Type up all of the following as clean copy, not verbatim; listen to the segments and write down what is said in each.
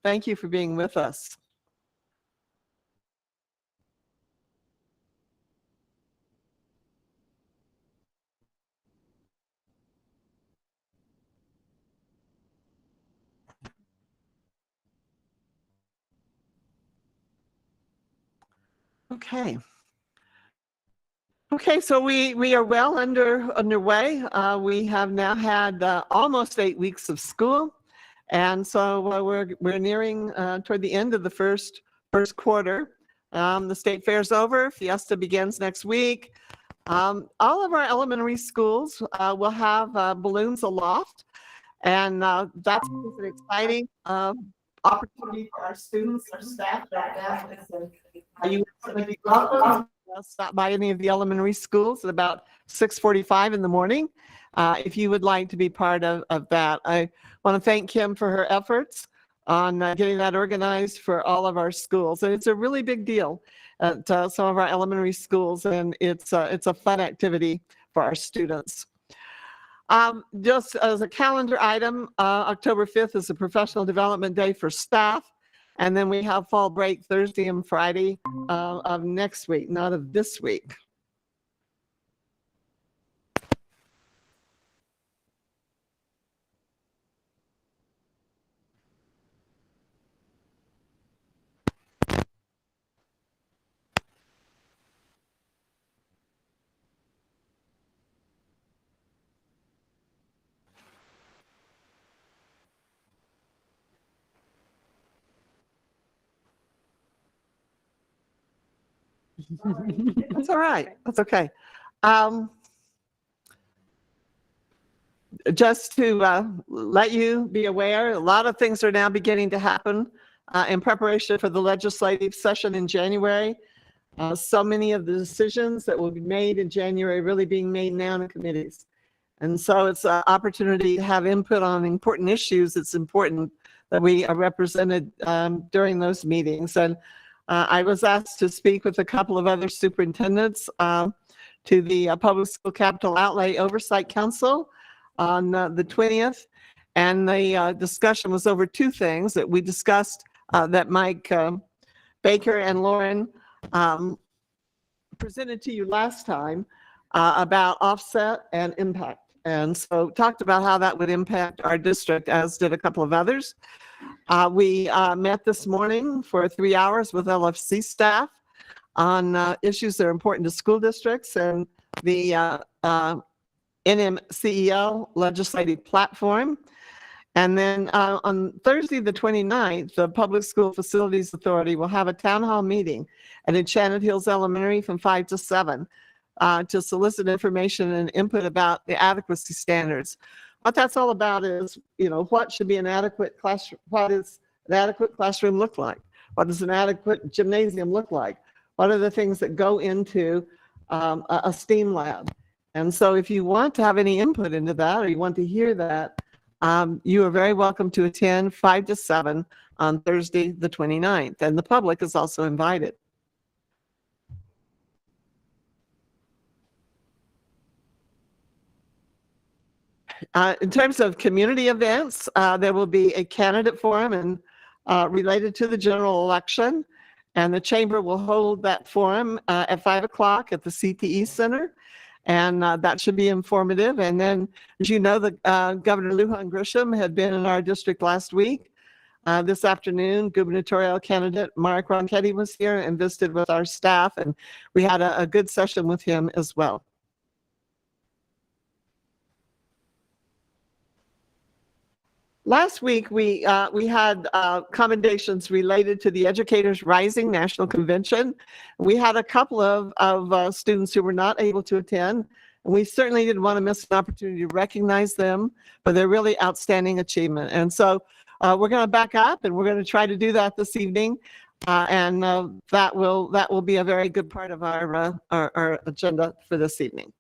Thank you for being with us. Okay. Okay, so we are well underway. We have now had almost 8 weeks of school, and so we're nearing toward the end of the first quarter. The state fair's over. Fiesta begins next week. All of our elementary schools will have balloons aloft, and that's an exciting opportunity for our students, our staff, you would be welcome. Stop by any of the elementary schools at about 6:45 in the morning if you would like to be part of that. I want to thank Kim for her efforts on getting that organized for all of our schools. And it's a really big deal at some of our elementary schools, and it's a fun activity for our students. Just as a calendar item, October 5th is a professional development day for staff. And then we have fall break Thursday and Friday of next week, not of this week. That's all right. That's okay. Just to let you be aware, a lot of things are now beginning to happen in preparation for the legislative session in January. So many of the decisions that will be made in January really being made now in committees. And so it's an opportunity to have input on important issues. It's important that we are represented during those meetings. And I was asked to speak with a couple of other superintendents to the Public School Capital Outlay Oversight Council on the 20th. And the discussion was over two things that we discussed that Mike Baker and Lauren presented to you last time about offset and impact. And so talked about how that would impact our district, as did a couple of others. We met this morning for 3 hours with LFC staff on issues that are important to school districts and the NMCEL legislative platform. And then on Thursday, the 29th, the Public School Facilities Authority will have a town hall meeting at Enchanted Hills Elementary from 5 to 7 to solicit information and input about the adequacy standards. What that's all about is, what should be an adequate classroom? What does an adequate classroom look like? What does an adequate gymnasium look like? What are the things that go into a STEAM lab? And so if you want to have any input into that, or you want to hear that, you are very welcome to attend 5 to 7 on Thursday, the 29th. And the public is also invited. In terms of community events, there will be a candidate forum and related to the general election, and the chamber will hold that forum at 5 o'clock at the CTE Center, and that should be informative. And then, as you know, the Governor Lujan Grisham had been in our district last week. This afternoon, gubernatorial candidate Mark Ronchetti was here and visited with our staff, and we had a good session with him as well. Last week, we had commendations related to the Educators Rising National Convention. We had a couple of students who were not able to attend, and we certainly didn't want to miss an opportunity to recognize them for their really outstanding achievement. And so we're going to back up, and we're going to try to do that this evening, and that will be a very good part of our agenda for this evening.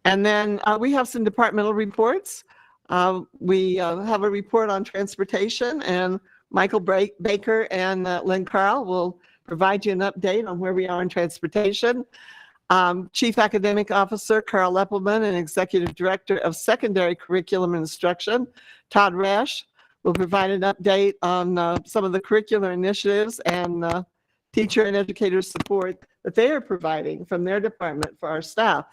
And then we have some departmental reports. We have a report on transportation, and Michael Baker and Lynn Carl will provide you an update on where we are in transportation. Chief Academic Officer Carl Leppelman and Executive Director of Secondary Curriculum and Instruction, Todd Resch, will provide an update on some of the curricular initiatives and teacher and educator support that they are providing from their department for our staff.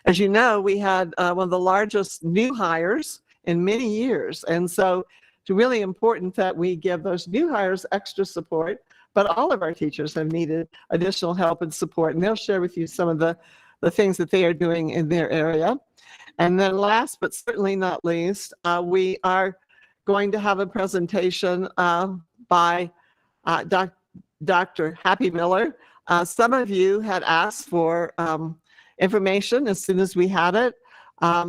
As you know, we had one of the largest new hires in many years. And so it's really important that we give those new hires extra support, but all of our teachers have needed additional help and support. And they'll share with you some of the things that they are doing in their area. And then last, but certainly not least, we are going to have a presentation by Dr. Happy Miller. Some of you had asked for information as soon as we had it,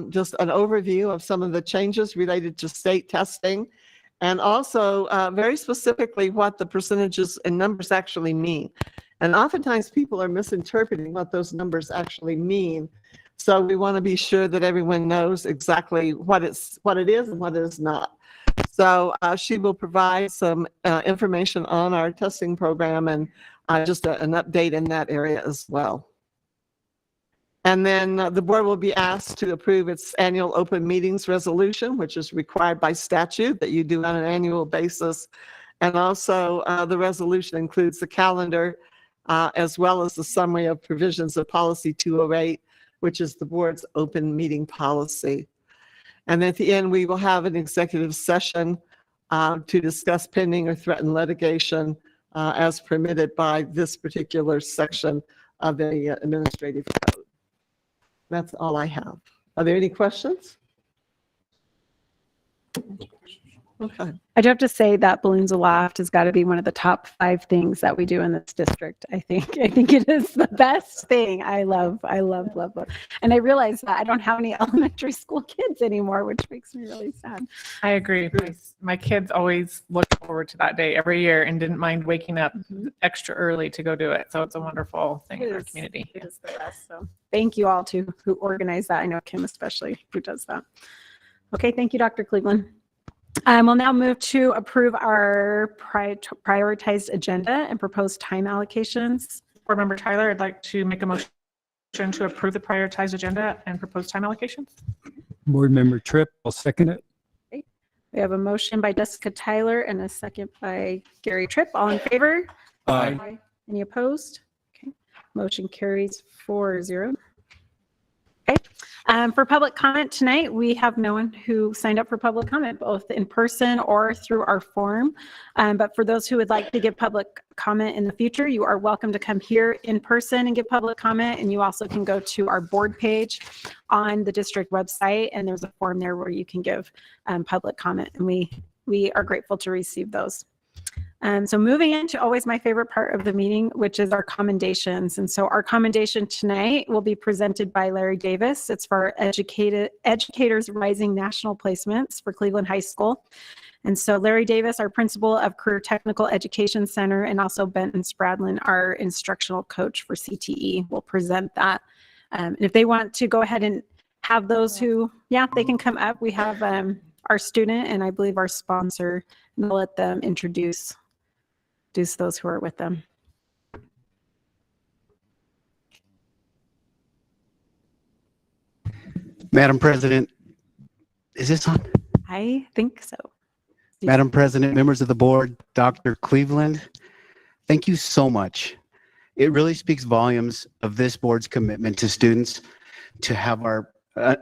just an overview of some of the changes related to state testing, and also very specifically what the percentages and numbers actually mean. And oftentimes people are misinterpreting what those numbers actually mean. So we want to be sure that everyone knows exactly what it is and what it is not. So she will provide some information on our testing program and just an update in that area as well. And then the board will be asked to approve its annual open meetings resolution, which is required by statute that you do on an annual basis. And also the resolution includes the calendar as well as the summary of provisions of policy 208, which is the board's open meeting policy. And at the end, we will have an executive session to discuss pending or threatened litigation as permitted by this particular section of the administrative code. That's all I have. Are there any questions? Okay. I do have to say that Balloons Aloft has got to be one of the top 5 things that we do in this district. I think it is the best thing. I love. And I realize that I don't have any elementary school kids anymore, which makes me really sad. I agree. My kids always look forward to that day every year and didn't mind waking up extra early to go do it. So it's a wonderful thing in our community. It is the best. So thank you all who organize that. I know Kim especially who does that. Okay, thank you, Dr. Cleveland. We'll now move to approve our prioritized agenda and proposed time allocations. Board Member Tyler, I'd like to make a motion to approve the prioritized agenda and proposed time allocations. Board Member Tripp, I'll second it. Okay. We have a motion by Jessica Tyler and a second by Gary Tripp. All in favor? Aye. Any opposed? Okay. Motion carries 4-0. Okay. For public comment tonight, we have no one who signed up for public comment, both in person or through our forum. But for those who would like to give public comment in the future, you are welcome to come here in person and give public comment. And you also can go to our board page on the district website, and there's a form there where you can give public comment. And we are grateful to receive those. So moving into always my favorite part of the meeting, which is our commendations. And so our commendation tonight will be presented by Larry Davis. It's for Educators Rising National Placements for Cleveland High School. And so Larry Davis, our principal of Career Technical Education Center, and also Benton Spradlin, our instructional coach for CTE, will present that. And if they want to go ahead and have those they can come up. We have our student and I believe our sponsor, and I'll let them introduce those who are with them. Madam President, is this on? I think so. Madam President, members of the board, Dr. Cleveland, thank you so much. It really speaks volumes of this board's commitment to students to have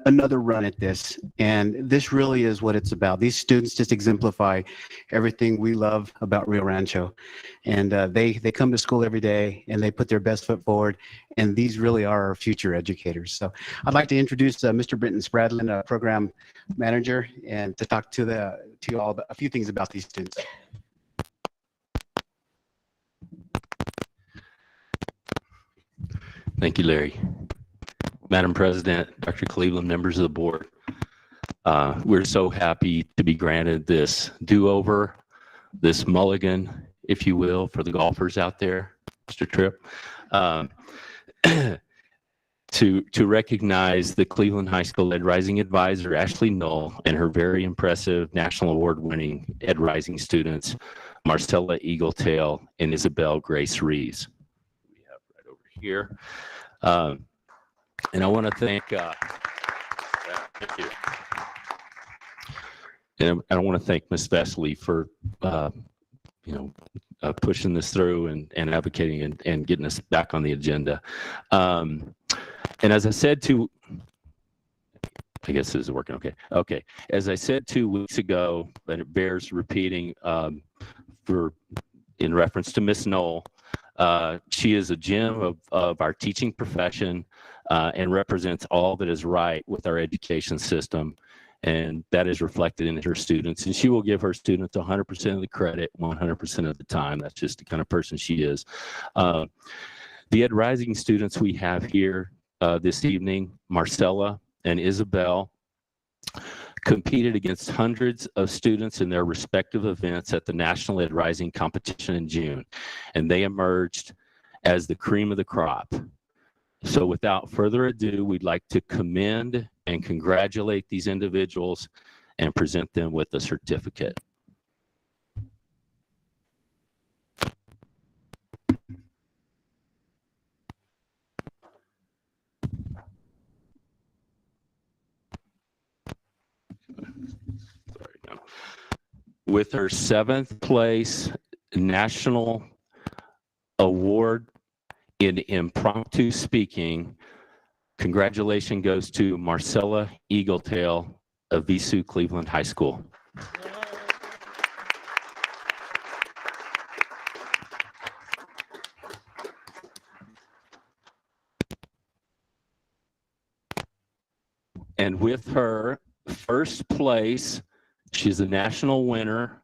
another run at this. And this really is what it's about. These students just exemplify everything we love about Rio Rancho. And they come to school every day and they put their best foot forward. And these really are our future educators. So I'd like to introduce Mr. Benton Spradlin, program manager, and to talk to you all about a few things about these students. Thank you, Larry. Madam President, Dr. Cleveland, members of the board, we're so happy to be granted this do-over, this mulligan, if you will, for the golfers out there, Mr. Tripp, to recognize the Cleveland High School Ed Rising Advisor, Ashley Knoll, and her very impressive national award-winning Ed Rising students, Marcella Eagletail and Isabel Grace Rees. We have right over here. And I want to thank you. And I want to thank Ms. Vesely for, pushing this through and advocating and getting us back on the agenda. And as I said I guess this is working okay. Okay. As I said 2 weeks ago, and it bears repeating in reference to Miss Knoll, she is a gem of our teaching profession and represents all that is right with our education system. And that is reflected in her students. And she will give her students 100% of the credit, 100% of the time. That's just the kind of person she is. The Ed Rising students we have here this evening, Marcella and Isabel, competed against hundreds of students in their respective events at the National Ed Rising competition in June. And they emerged as the cream of the crop. So without further ado, we'd like to commend and congratulate these individuals and present them with a certificate. With her 7th place national award in impromptu speaking, congratulations goes to Marcella Eagletail of Visu Cleveland High School. And with her 1st place, she's a national winner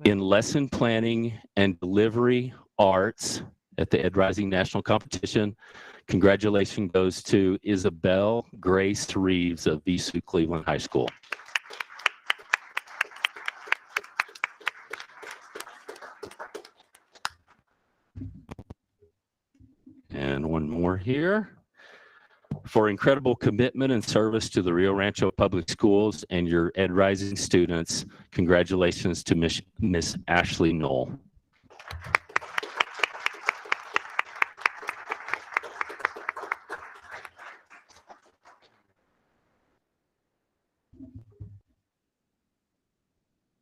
in lesson planning and delivery arts at the Ed Rising National Competition. Congratulations goes to Isabel Grace Reeves of Visu Cleveland High School. And one more here. For incredible commitment and service to the Rio Rancho Public Schools and your Ed Rising students, congratulations to Miss Ashley Knoll.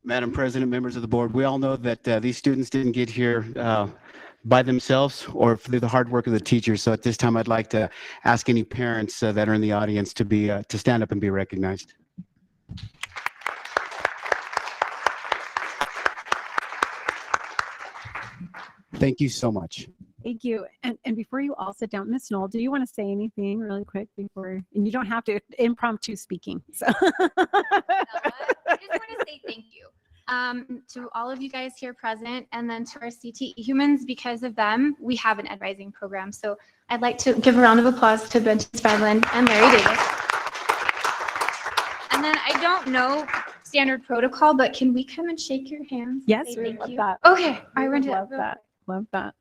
Madam President, members of the board, we all know that these students didn't get here by themselves or through the hard work of the teachers. So at this time, I'd like to ask any parents that are in the audience to stand up and be recognized. Thank you so much. Thank you. And before you all sit down, Ms. Knoll, do you want to say anything really quick before, and you don't have to, impromptu speaking. So. I just want to say thank you to all of you guys here present, and then to our CTE humans. Because of them, we have an Ed Rising program. So I'd like to give a round of applause to Benton Spradlin and Larry Davis. And then I don't know standard protocol, but can we come and shake your hands? Yes, Say we thank love you. that. Okay, I We run to love that. Love that.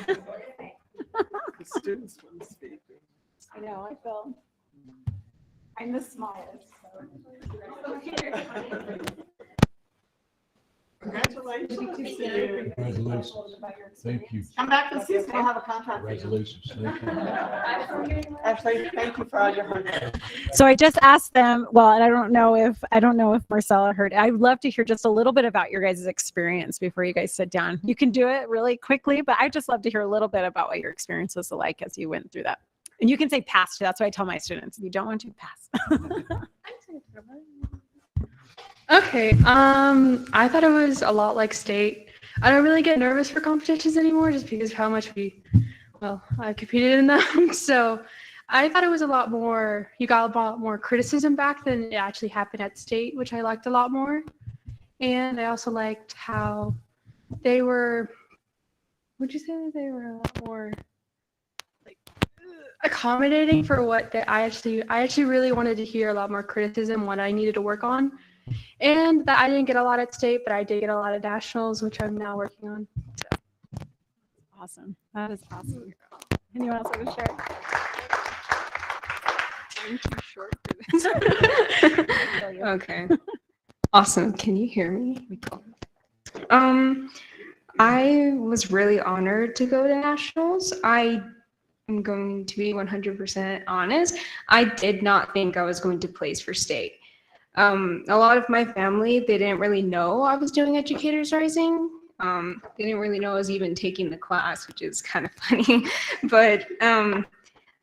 The students wouldn't speak. I know, I feel. I'm the smallest. Congratulations to you. Congratulations. Thank you. Come back and see us. We'll have a contract. for you. Congratulations. Thank you. Actually, thank you for all your hard work. So I just asked them, well, and I don't know if Marcella heard. I'd love to hear just a little bit about your guys' experience before you guys sit down. You can do it really quickly, but I'd just love to hear a little bit about what your experience was like as you went through that. And you can say pass too. That's what I tell my students. If you don't want to, pass. Okay, I thought it was a lot like state. I don't really get nervous for competitions anymore just because of how much I competed in them. So I thought it was a lot more, you got a lot more criticism back than it actually happened at state, which I liked a lot more. And I also liked how they were, would you say that they were a lot more like accommodating for what I actually really wanted to hear a lot more criticism, what I needed to work on. And that I didn't get a lot at state, but I did get a lot at nationals, which I'm now working on. So. Awesome. That is awesome. Anyone else want to share? I'm too short for this. Okay. Awesome. Can you hear me? I was really honored to go to nationals. I am going to be 100% honest. I did not think I was going to place for state. A lot of my family, they didn't really know I was doing Educators Rising. They didn't really know I was even taking the class, which is kind of funny. But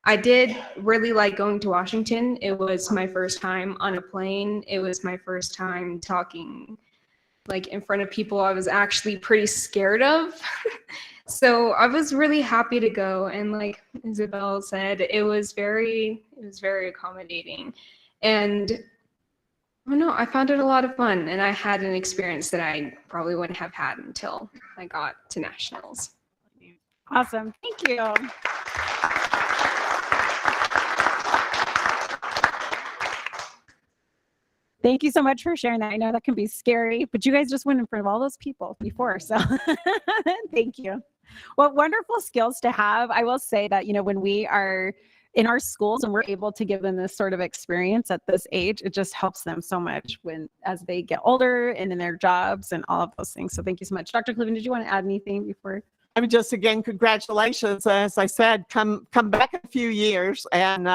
I did really like going to Washington. It was my first time on a plane. It was my first time talking like in front of people I was actually pretty scared of. So I was really happy to go. And like Isabel said, it was very accommodating. And I don't know, I found it a lot of fun, and I had an experience that I probably wouldn't have had until I got to nationals. Awesome. Thank you. Thank you so much for sharing that. I know that can be scary, but you guys just went in front of all those people before. So thank you. What wonderful skills to have. I will say that, you know, when we are in our schools and we're able to give them this sort of experience at this age, it just helps them so much as they get older and in their jobs and all of those things. So thank you so much. Dr. Cleveland, did you want to add anything before? I mean, just again, congratulations. As I said, come back in a few years and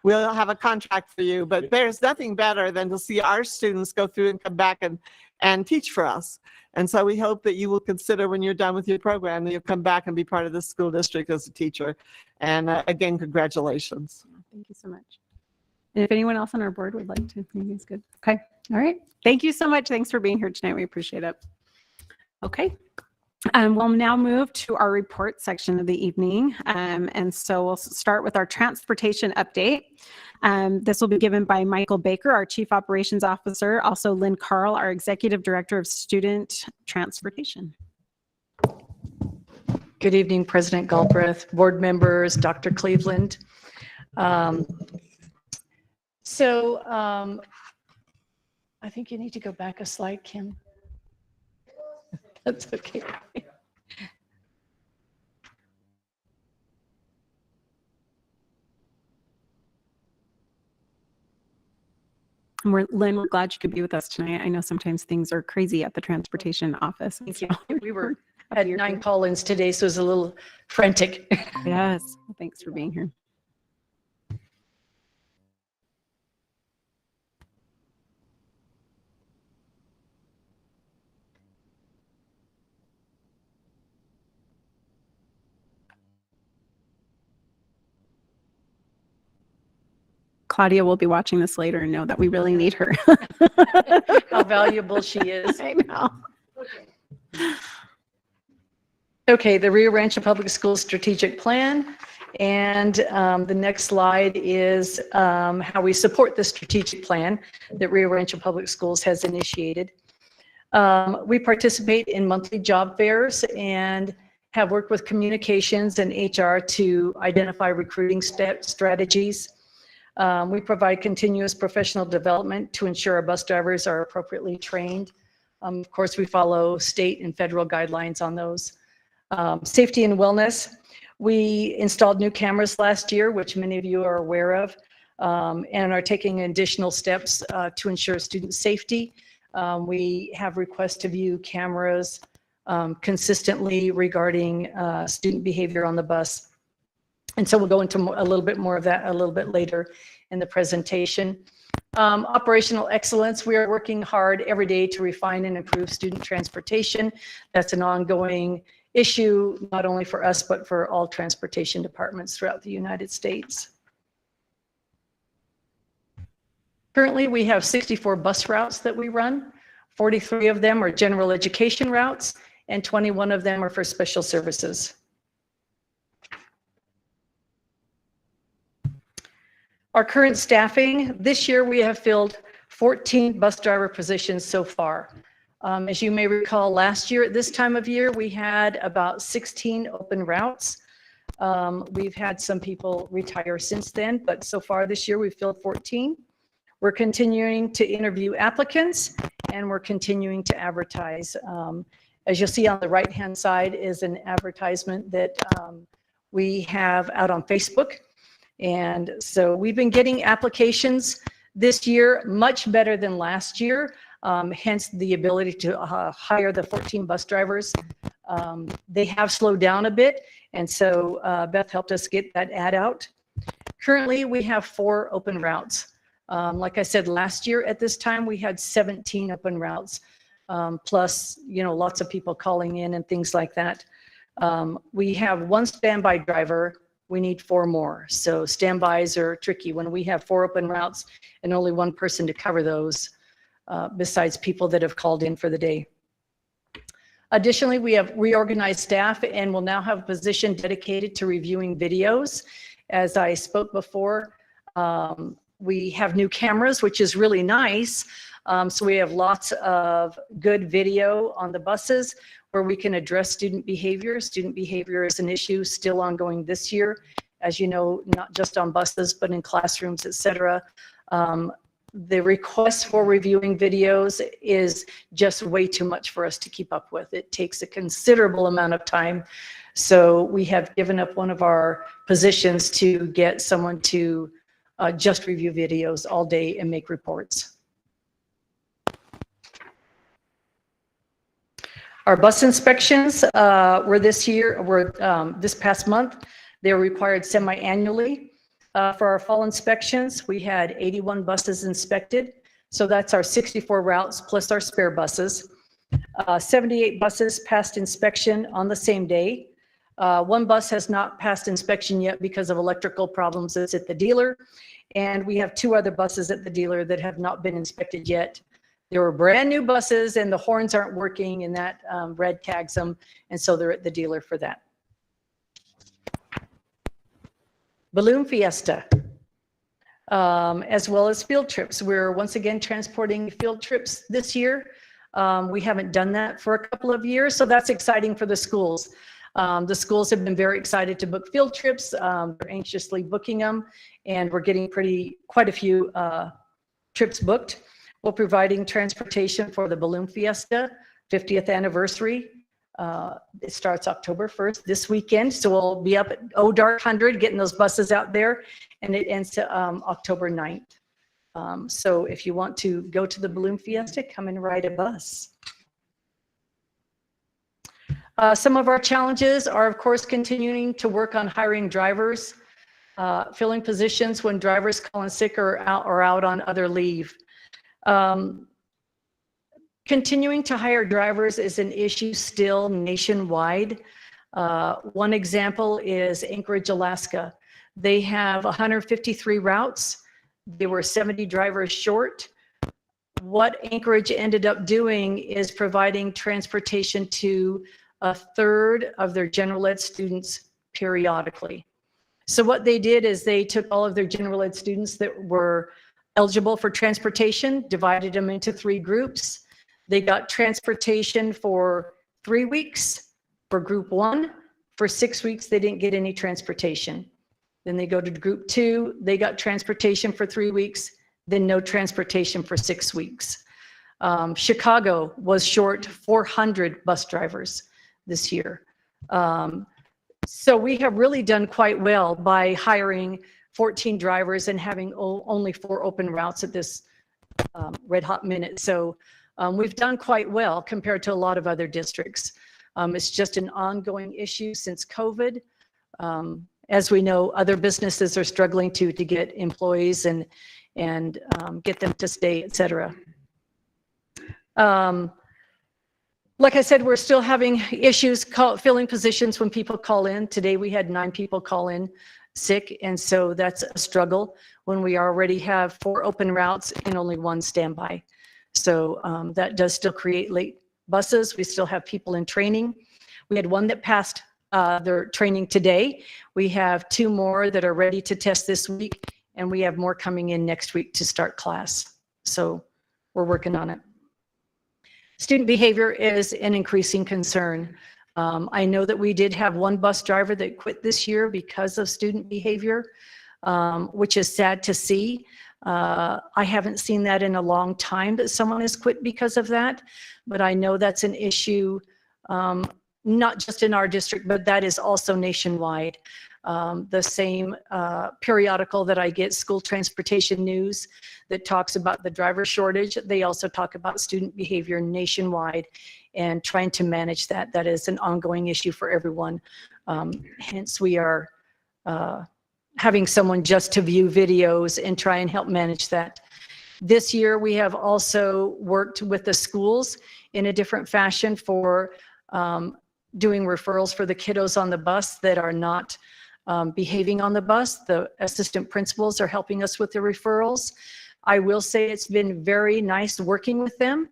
we'll have a contract for you. But there's nothing better than to see our students go through and come back and teach for us. And so we hope that you will consider when you're done with your program that you'll come back and be part of the school district as a teacher. And again, congratulations. Thank you so much. And if anyone else on our board would like to, maybe it's good. Okay. All right. Thank you so much. Thanks for being here tonight. We appreciate it. Okay. We'll now move to our report section of the evening. And so we'll start with our transportation update. This will be given by Michael Baker, our Chief Operations Officer, also Lynn Carl, our Executive Director of Student Transportation. Good evening, President Galbraith, board members, Dr. Cleveland. I think you need to go back a slide, Kim. That's okay. Lynn, we're glad you could be with us tonight. I know sometimes things are crazy at the transportation office. Thank you. We had 9 call-ins today, so it was a little frantic. Yes. Well, thanks for being here. Claudia will be watching this later and know that we really need her. How valuable she is. I know. Okay, the Rio Rancho Public Schools strategic plan. And the next slide is how we support the strategic plan that Rio Rancho Public Schools has initiated. We participate in monthly job fairs and have worked with communications and HR to identify recruiting strategies. We provide continuous professional development to ensure our bus drivers are appropriately trained. Of course, we follow state and federal guidelines on those. Safety and wellness. We installed new cameras last year, which many of you are aware of, and are taking additional steps to ensure student safety. We have requests to view cameras consistently regarding student behavior on the bus. And so we'll go into a little bit more of that a little bit later in the presentation. Operational excellence. We are working hard every day to refine and improve student transportation. That's an ongoing issue, not only for us, but for all transportation departments throughout the United States. Currently, we have 64 bus routes that we run. 43 of them are general education routes, and 21 of them are for special services. Our current staffing, this year we have filled 14 bus driver positions so far. As you may recall, last year at this time of year, we had about 16 open routes. We've had some people retire since then, but so far this year we've filled 14. We're continuing to interview applicants and we're continuing to advertise. As you'll see on the right-hand side is an advertisement that we have out on Facebook. And so we've been getting applications this year much better than last year, hence the ability to hire the 14 bus drivers. They have slowed down a bit, and so Beth helped us get that ad out. Currently, we have 4 open routes. Like I said, last year at this time, we had 17 open routes, plus, lots of people calling in and things like that. We have one standby driver. We need 4 more. So standbys are tricky when we have 4 open routes and only one person to cover those, besides people that have called in for the day. Additionally, we have reorganized staff and will now have a position dedicated to reviewing videos. As I spoke before, we have new cameras, which is really nice. So we have lots of good video on the buses where we can address student behavior. Student behavior is an issue still ongoing this year, as you know, not just on buses, but in classrooms, et cetera. The request for reviewing videos is just way too much for us to keep up with. It takes a considerable amount of time. So we have given up one of our positions to get someone to just review videos all day and make reports. Our bus inspections were this past month. They were required semi-annually. For our fall inspections, we had 81 buses inspected. So that's our 64 routes plus our spare buses. 78 buses passed inspection on the same day. 1 bus has not passed inspection yet because of electrical problems that's at the dealer. And we have 2 other buses at the dealer that have not been inspected yet. They were brand new buses and the horns aren't working and that red tags them. And so they're at the dealer for that. Balloon Fiesta, as well as field trips. We're once again transporting field trips this year. We haven't done that for a couple of years, so that's exciting for the schools. The schools have been very excited to book field trips. They're anxiously booking them, and we're getting quite a few trips booked. We're providing transportation for the Balloon Fiesta 50th anniversary. It starts October 1st this weekend, so we'll be up at dark 100 getting those buses out there, and it ends to October 9th. So if you want to go to the Balloon Fiesta, come and ride a bus. Some of our challenges are, of course, continuing to work on hiring drivers, filling positions when drivers call in sick or out on other leave. Continuing to hire drivers is an issue still nationwide. One example is Anchorage, Alaska. They have 153 routes. They were 70 drivers short. What Anchorage ended up doing is providing transportation to 1/3 of their general ed students periodically. So what they did is they took all of their general ed students that were eligible for transportation, divided them into 3 groups. They got transportation for 3 weeks for group 1. For 6 weeks, they didn't get any transportation. Then they go to group 2. They got transportation for 3 weeks, then no transportation for 6 weeks. Chicago was short 400 bus drivers this year. So we have really done quite well by hiring 14 drivers and having only 4 open routes at this red hot minute. So we've done quite well compared to a lot of other districts. It's just an ongoing issue since COVID. As we know, other businesses are struggling to get employees and get them to stay, et cetera. Like I said, we're still having issues filling positions when people call in. Today we had 9 people call in sick, and so that's a struggle when we already have 4 open routes and only 1 standby. So that does still create late buses. We still have people in training. We had 1 that passed their training today. We have 2 more that are ready to test this week, and we have more coming in next week to start class. So we're working on it. Student behavior is an increasing concern. I know that we did have 1 bus driver that quit this year because of student behavior, which is sad to see. I haven't seen that in a long time that someone has quit because of that, but I know that's an issue, not just in our district, but that is also nationwide. The same periodical that I get, School Transportation News, that talks about the driver shortage, they also talk about student behavior nationwide and trying to manage that. That is an ongoing issue for everyone. Hence, we are having someone just to view videos and try and help manage that. This year, we have also worked with the schools in a different fashion for doing referrals for the kiddos on the bus that are not behaving on the bus. The assistant principals are helping us with the referrals. I will say it's been very nice working with them.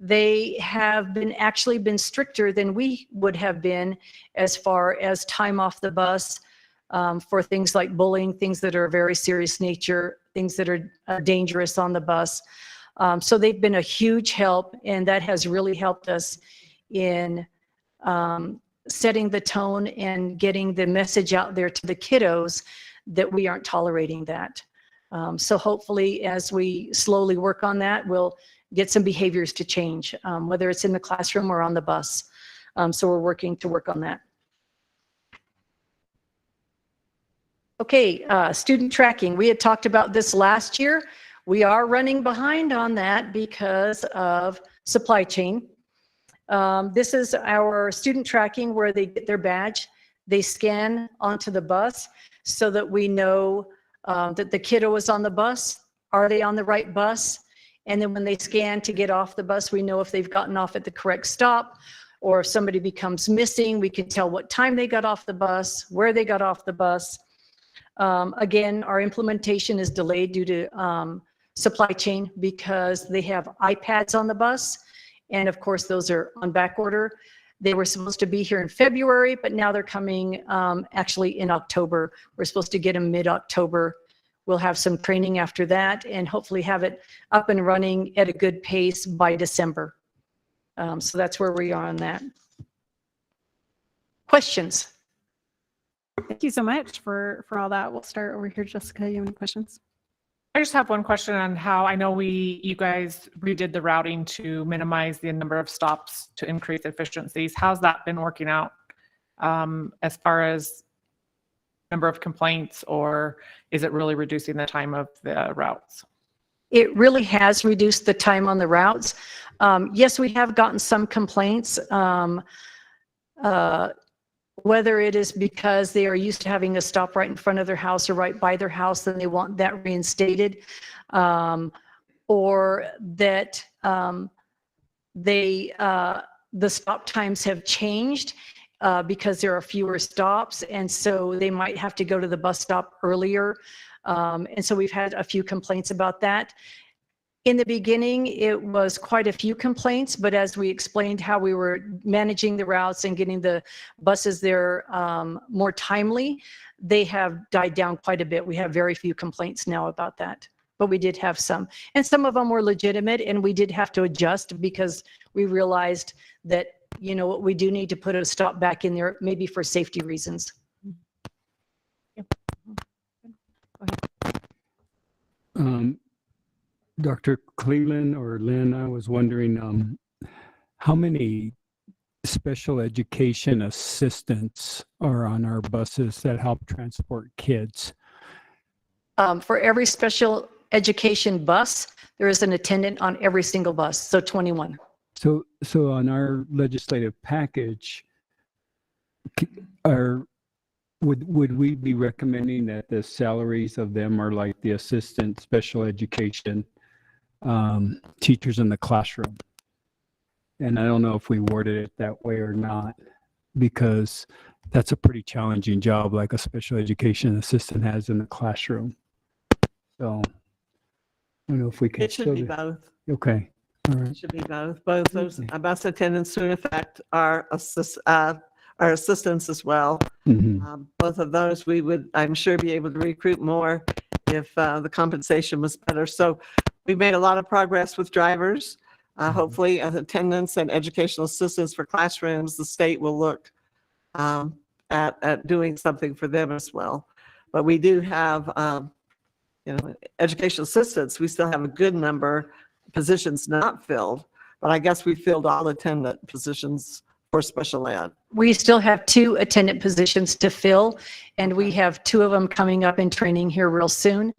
They have actually been stricter than we would have been as far as time off the bus for things like bullying, things that are very serious nature, things that are dangerous on the bus. So they've been a huge help, and that has really helped us in setting the tone and getting the message out there to the kiddos that we aren't tolerating that. So hopefully, as we slowly work on that, we'll get some behaviors to change, whether it's in the classroom or on the bus. So we're working to work on that. Okay, student tracking. We had talked about this last year. We are running behind on that because of supply chain. This is our student tracking where they get their badge. They scan onto the bus so that we know that the kiddo is on the bus. Are they on the right bus? And then when they scan to get off the bus, we know if they've gotten off at the correct stop, or if somebody becomes missing, we can tell what time they got off the bus, where they got off the bus. Again, our implementation is delayed due to supply chain because they have iPads on the bus. And of course, those are on back order. They were supposed to be here in February, but now they're coming actually in October. We're supposed to get them mid-October. We'll have some training after that and hopefully have it up and running at a good pace by December. So that's where we are on that. Questions? Thank you so much for all that. We'll start over here. Jessica, you have any questions? I just have one question on how I know you guys redid the routing to minimize the number of stops to increase efficiencies. How's that been working out as far as number of complaints, or is it really reducing the time of the routes? It really has reduced the time on the routes. Yes, we have gotten some complaints. Whether it is because they are used to having a stop right in front of their house or right by their house, then they want that reinstated, or that the stop times have changed because there are fewer stops, and so they might have to go to the bus stop earlier. And so we've had a few complaints about that. In the beginning, it was quite a few complaints, but as we explained how we were managing the routes and getting the buses there more timely, they have died down quite a bit. We have very few complaints now about that, but we did have some. And some of them were legitimate, and we did have to adjust because we realized that, you know, we do need to put a stop back in there, maybe for safety reasons. Dr. Cleveland or Lynn, I was wondering how many special education assistants are on our buses that help transport kids? For every special education bus, there is an attendant on every single bus, so 21. So on our legislative package, would we be recommending that the salaries of them are like the assistant special education teachers in the classroom? And I don't know if we worded it that way or not, because that's a pretty challenging job, like a special education assistant has in the classroom. So I don't know if we can. It should be both. Okay. All right. It should be both. Both those bus attendants, to in effect, are assistants as well. Mm-hmm. Both of those we would, I'm sure, be able to recruit more if the compensation was better. So we made a lot of progress with drivers. Hopefully, as attendants and educational assistants for classrooms, the state will look at doing something for them as well. But we do have, educational assistants. We still have a good number of positions not filled, but I guess we filled all attendant positions for special ed. We still have 2 attendant positions to fill, and we have 2 of them coming up in training here real soon.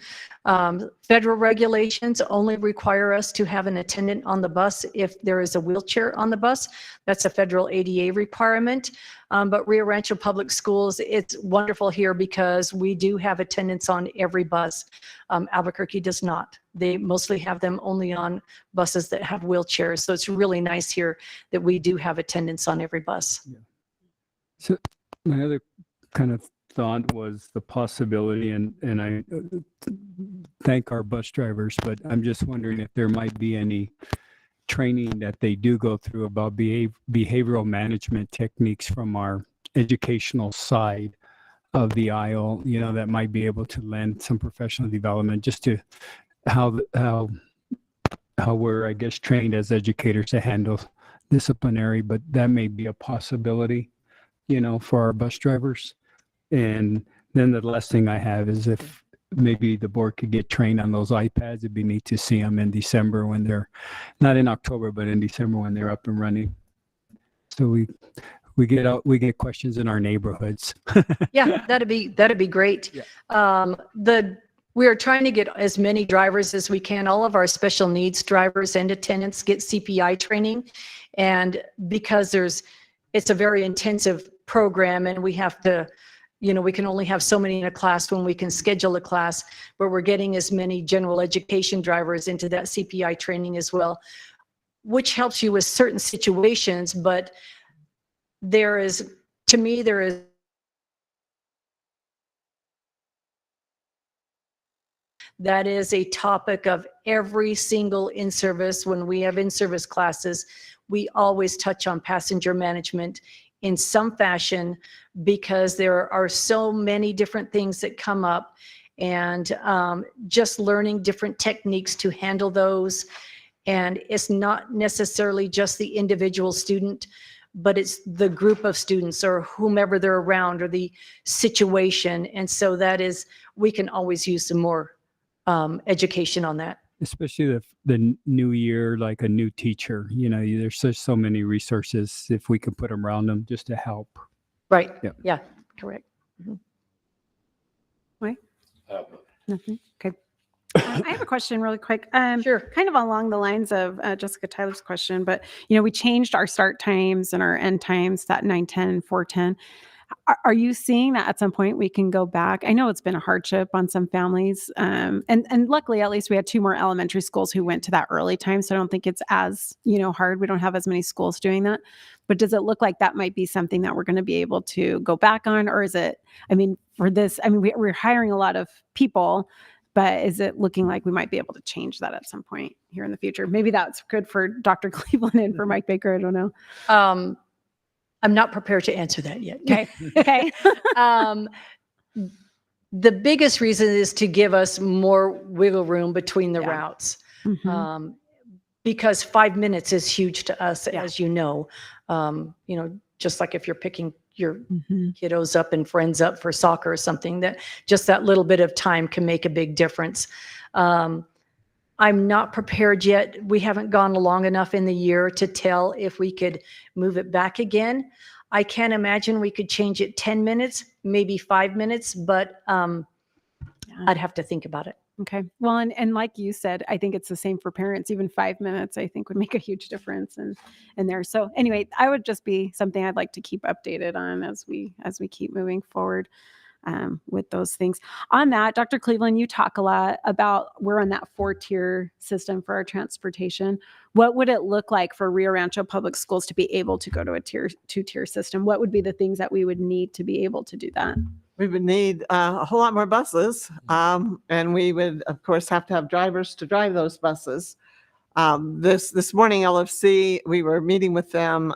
Federal regulations only require us to have an attendant on the bus if there is a wheelchair on the bus. That's a federal ADA requirement. But Rio Rancho Public Schools, it's wonderful here because we do have attendants on every bus. Albuquerque does not. They mostly have them only on buses that have wheelchairs. So it's really nice here that we do have attendants on every bus. Yeah. So my other kind of thought was the possibility, and I thank our bus drivers, but I'm just wondering if there might be any training that they do go through about behavioral management techniques from our educational side of the aisle, you know, that might be able to lend some professional development just to how we're, I guess, trained as educators to handle disciplinary, but that may be a possibility, you know, for our bus drivers. And then the last thing I have is if maybe the board could get trained on those iPads, it'd be neat to see them in December when they're, not in October, but in December when they're up and running. So we get questions in our neighborhoods. Yeah, that'd be great. Yeah. We are trying to get as many drivers as we can. All of our special needs drivers and attendants get CPI training. And because it's a very intensive program and we have to, you know, we can only have so many in a class when we can schedule a class, but we're getting as many general education drivers into that CPI training as well, which helps you with certain situations. But to me, there is that is a topic of every single in-service. When we have in-service classes, we always touch on passenger management in some fashion because there are so many different things that come up, and just learning different techniques to handle those. And it's not necessarily just the individual student, but it's the group of students or whomever they're around or the situation. And so we can always use some more education on that. Especially the new year, like a new teacher, you know, there's just so many resources if we can put them around them just to help. Right. Yeah. Yeah, correct. Wait. Nothing. Okay. I have a question really quick. Sure. Kind of along the lines of Jessica Tyler's question, but you know, we changed our start times and our end times, that 9:10 and 4:10. Are you seeing that at some point we can go back? I know it's been a hardship on some families. And luckily, at least we had 2 more elementary schools who went to that early time. So I don't think it's as, you know, hard. We don't have as many schools doing that. But does it look like that might be something that we're going to be able to go back on? Or is it, I mean, for this, I mean, we're hiring a lot of people, but is it looking like we might be able to change that at some point here in the future? Maybe that's good for Dr. Cleveland and for Mike Baker. I don't know. I'm not prepared to answer that yet. Okay. Okay. The biggest reason is to give us more wiggle room between the routes. Mhm. Because 5 minutes is huge to us, as you know. You know, just like if you're picking your kiddos up and friends up for soccer or something, that just that little bit of time can make a big difference. I'm not prepared yet. We haven't gone long enough in the year to tell if we could move it back again. I can't imagine we could change it 10 minutes, maybe 5 minutes, but I'd have to think about it. Okay. Well, and like you said, I think it's the same for parents. Even 5 minutes, I think, would make a huge difference in there. So anyway, I would just be something I'd like to keep updated on as we keep moving forward with those things. On that, Dr. Cleveland, you talk a lot about we're on that 4-tier system for our transportation. What would it look like for Rio Rancho Public Schools to be able to go to a 2-tier system? What would be the things that we would need to be able to do that? We would need a whole lot more buses, and we would, of course, have to have drivers to drive those buses. This morning, LFC, we were meeting with them.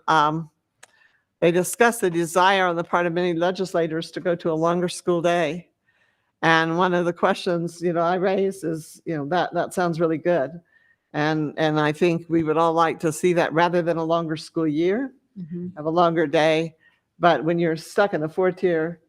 They discussed the desire on the part of many legislators to go to a longer school day. And one of the questions, you know, I raised is, you know, that sounds really good. And I think we would all like to see that rather than a longer school year, have a longer day. But when you're stuck in a 4-tier,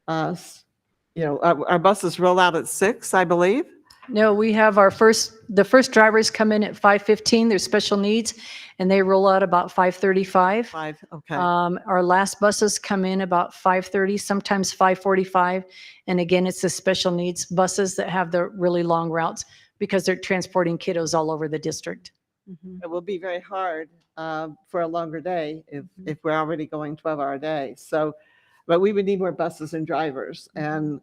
you know, our buses roll out at 6, I believe. No, we have the first drivers come in at 5:15, they're special needs, and they roll out about 5:35. 5, okay. Our last buses come in about 5:30, sometimes 5:45. And again, it's the special needs buses that have the really long routes because they're transporting kiddos all over the district. It will be very hard for a longer day if we're already going 12-hour days. So, but we would need more buses and drivers. And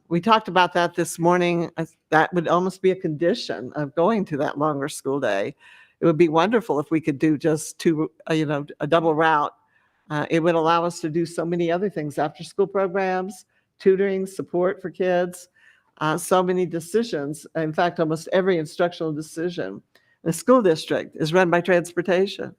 we talked about that this morning. That would almost be a condition of going to that longer school day. It would be wonderful if we could do just two, a double route. It would allow us to do so many other things, after school programs, tutoring, support for kids, so many decisions. In fact, almost every instructional decision in the school district is run by transportation.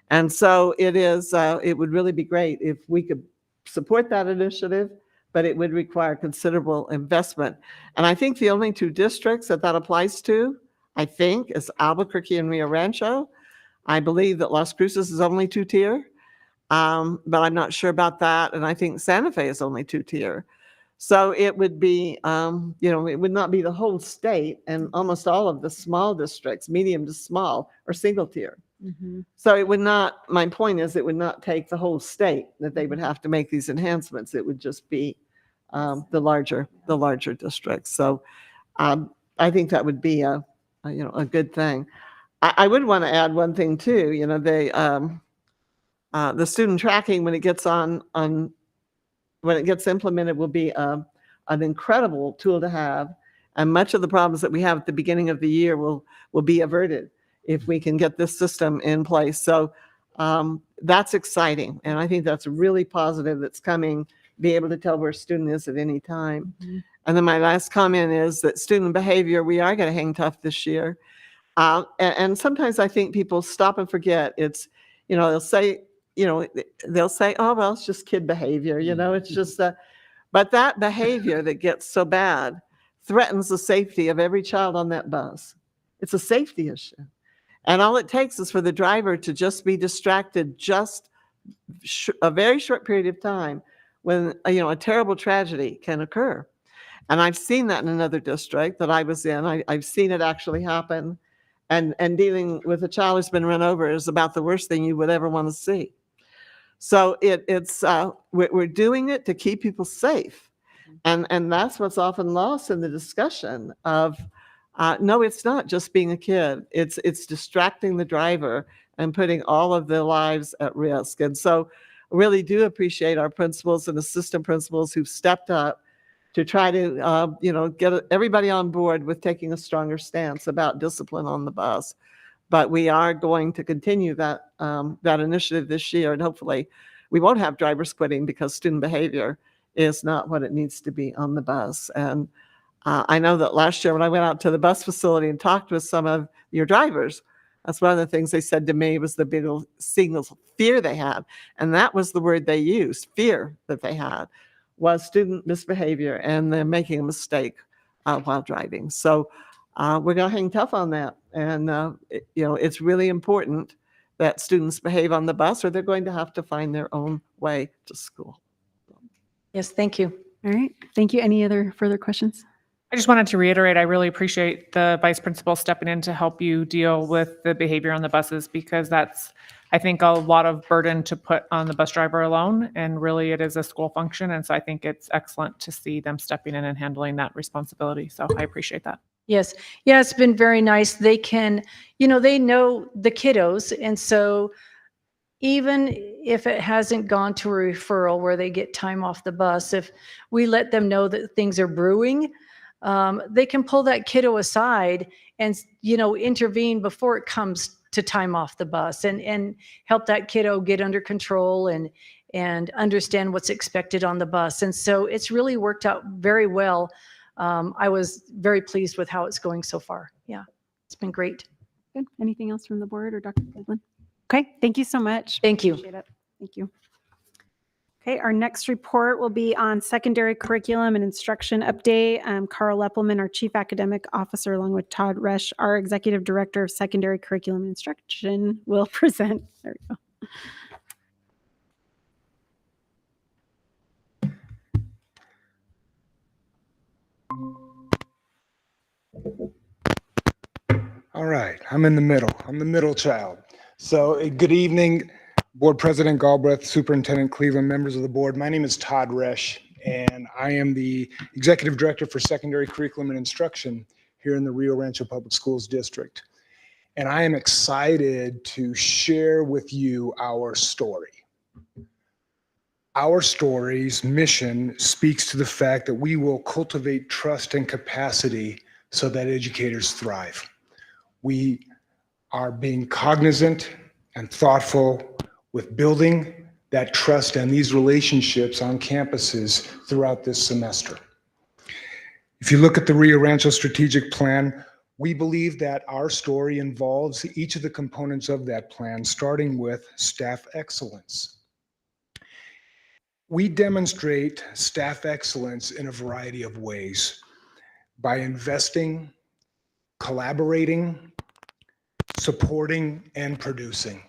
And so it would really be great if we could support that initiative, but it would require considerable investment. And I think the only two districts that applies to, I think, is Albuquerque and Rio Rancho. I believe that Las Cruces is only 2-tier, but I'm not sure about that. And I think Santa Fe is only 2-tier. So it would be, it would not be the whole state, and almost all of the small districts, medium to small, are single tier. So it would not, my point is, it would not take the whole state that they would have to make these enhancements. It would just be the larger districts. So I think that would be a good thing. I would want to add one thing too. The student tracking, when it gets when it gets implemented, will be an incredible tool to have, and much of the problems that we have at the beginning of the year will be averted if we can get this system in place. So that's exciting, and I think that's really positive. That's coming. Be able to tell where a student is at any time. And then my last comment is that student behavior, we are going to hang tough this year. And sometimes I think people stop and forget. It's, they'll say, oh, well, it's just kid behavior, it's just that. But that behavior that gets so bad threatens the safety of every child on that bus. It's a safety issue. And all it takes is for the driver to just be distracted just a very short period of time when, a terrible tragedy can occur. And I've seen that in another district that I was in. I've seen it actually happen. And dealing with a child who's been run over is about the worst thing you would ever want to see. So we're doing it to keep people safe. And that's what's often lost in the discussion of, no, it's not just being a kid. It's distracting the driver and putting all of their lives at risk. And so I really do appreciate our principals and assistant principals who've stepped up to try to, get everybody on board with taking a stronger stance about discipline on the bus. But we are going to continue that initiative this year, and hopefully we won't have drivers quitting because student behavior is not what it needs to be on the bus. And I know that last year when I went out to the bus facility and talked with some of your drivers, that's one of the things they said to me was the big single fear they had. And that was the word they used, fear that they had, was student misbehavior and they're making a mistake while driving. So we're going to hang tough on that. And, it's really important that students behave on the bus or they're going to have to find their own way to school. Yes, thank you. All right. Thank you. Any other further questions? I just wanted to reiterate, I really appreciate the vice principal stepping in to help you deal with the behavior on the buses, because that's, I think, a lot of burden to put on the bus driver alone. And really it is a school function. And so I think it's excellent to see them stepping in and handling that responsibility. So I appreciate that. Yes. Yeah, it's been very nice. They can, they know the kiddos. And so even if it hasn't gone to a referral where they get time off the bus, if we let them know that things are brewing, they can pull that kiddo aside and, intervene before it comes to time off the bus and help that kiddo get under control and understand what's expected on the bus. And so it's really worked out very well. I was very pleased with how it's going so far. Yeah, it's been great. Good. Anything else from the board or Dr. Cleveland? Okay. Thank you so much. Thank you. Appreciate it. Thank you. Okay. Our next report will be on secondary curriculum and instruction update. Carl Leppelman, our Chief Academic Officer, along with Todd Resch, our Executive Director of Secondary Curriculum and Instruction, will present. There we go. All right, I'm in the middle. I'm the middle child. So good evening, Board President Galbraith, Superintendent Cleveland, members of the board. My name is Todd Resch, and I am the Executive Director for Secondary Curriculum and Instruction here in the Rio Rancho Public Schools District. And I am excited to share with you our story. Our story's mission speaks to the fact that we will cultivate trust and capacity so that educators thrive. We are being cognizant and thoughtful with building that trust and these relationships on campuses throughout this semester. If you look at the Rio Rancho Strategic Plan, we believe that our story involves each of the components of that plan, starting with staff excellence. We demonstrate staff excellence in a variety of ways by investing, collaborating, supporting, and producing.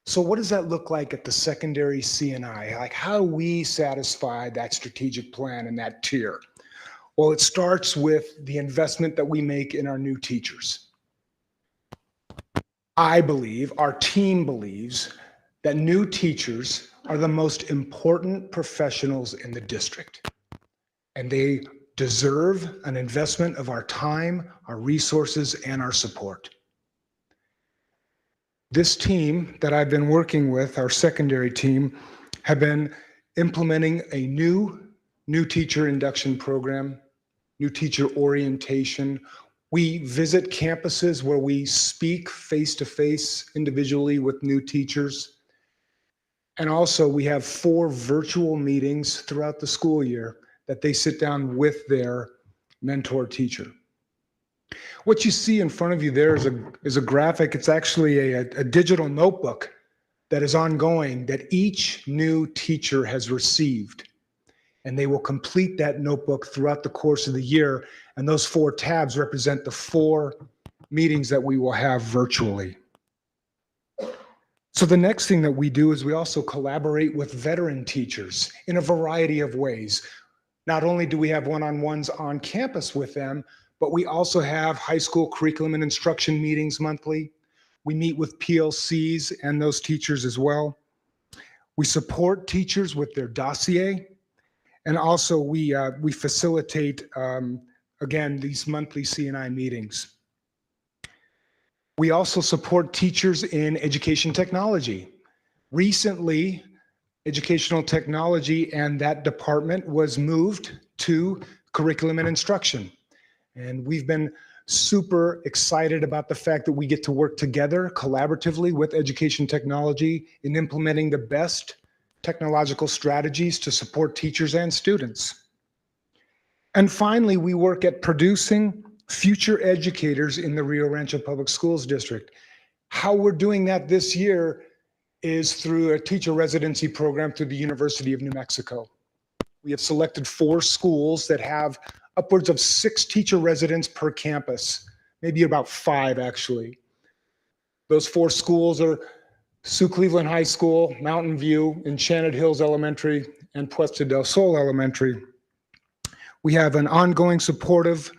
So what does that look like at the secondary C&I? Like, how do we satisfy that strategic plan and that tier? Well, it starts with the investment that we make in our new teachers. I believe, our team believes, that new teachers are the most important professionals in the district, and they deserve an investment of our time, our resources, and our support. This team that I've been working with, our secondary team, have been implementing a new teacher induction program, new teacher orientation. We visit campuses where we speak face-to-face individually with new teachers. And also we have 4 virtual meetings throughout the school year that they sit down with their mentor teacher. What you see in front of you there is a graphic. It's actually a digital notebook that is ongoing that each new teacher has received. And they will complete that notebook throughout the course of the year. And those 4 tabs represent the 4 meetings that we will have virtually. So the next thing that we do is we also collaborate with veteran teachers in a variety of ways. Not only do we have one-on-ones on campus with them, but we also have high school curriculum and instruction meetings monthly. We meet with PLCs and those teachers as well. We support teachers with their dossier. And also we facilitate, again, these monthly C&I meetings. We also support teachers in education technology. Recently, educational technology and that department was moved to curriculum and instruction. And we've been super excited about the fact that we get to work together collaboratively with education technology in implementing the best technological strategies to support teachers and students. And finally, we work at producing future educators in the Rio Rancho Public Schools District. How we're doing that this year is through a teacher residency program through the University of New Mexico. We have selected 4 schools that have upwards of 6 teacher residents per campus, maybe about 5 actually. Those 4 schools are Sioux Cleveland High School, Mountain View, Enchanted Hills Elementary, and Puesta del Sol Elementary. We have an ongoing supportive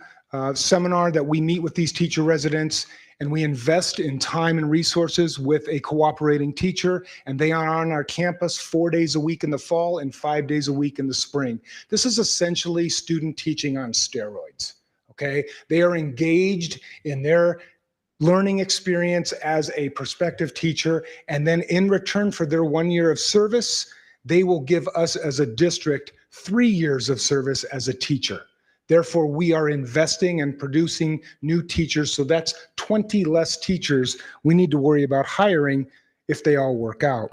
seminar that we meet with these teacher residents, and we invest in time and resources with a cooperating teacher, and they are on our campus 4 days a week in the fall and 5 days a week in the spring. This is essentially student teaching on steroids, okay? They are engaged in their learning experience as a prospective teacher, and then in return for their 1 year of service, they will give us as a district 3 years of service as a teacher. Therefore, we are investing and producing new teachers, so that's 20 less teachers we need to worry about hiring if they all work out.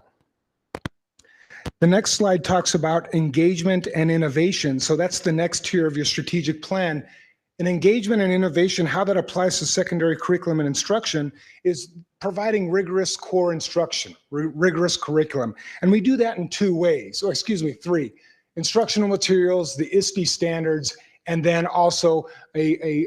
The next slide talks about engagement and innovation. So that's the next tier of your strategic plan. And engagement and innovation, how that applies to secondary curriculum and instruction is providing rigorous core instruction, rigorous curriculum. And we do that in 2 ways, or excuse me, 3. Instructional materials, the ISTE standards, and then also a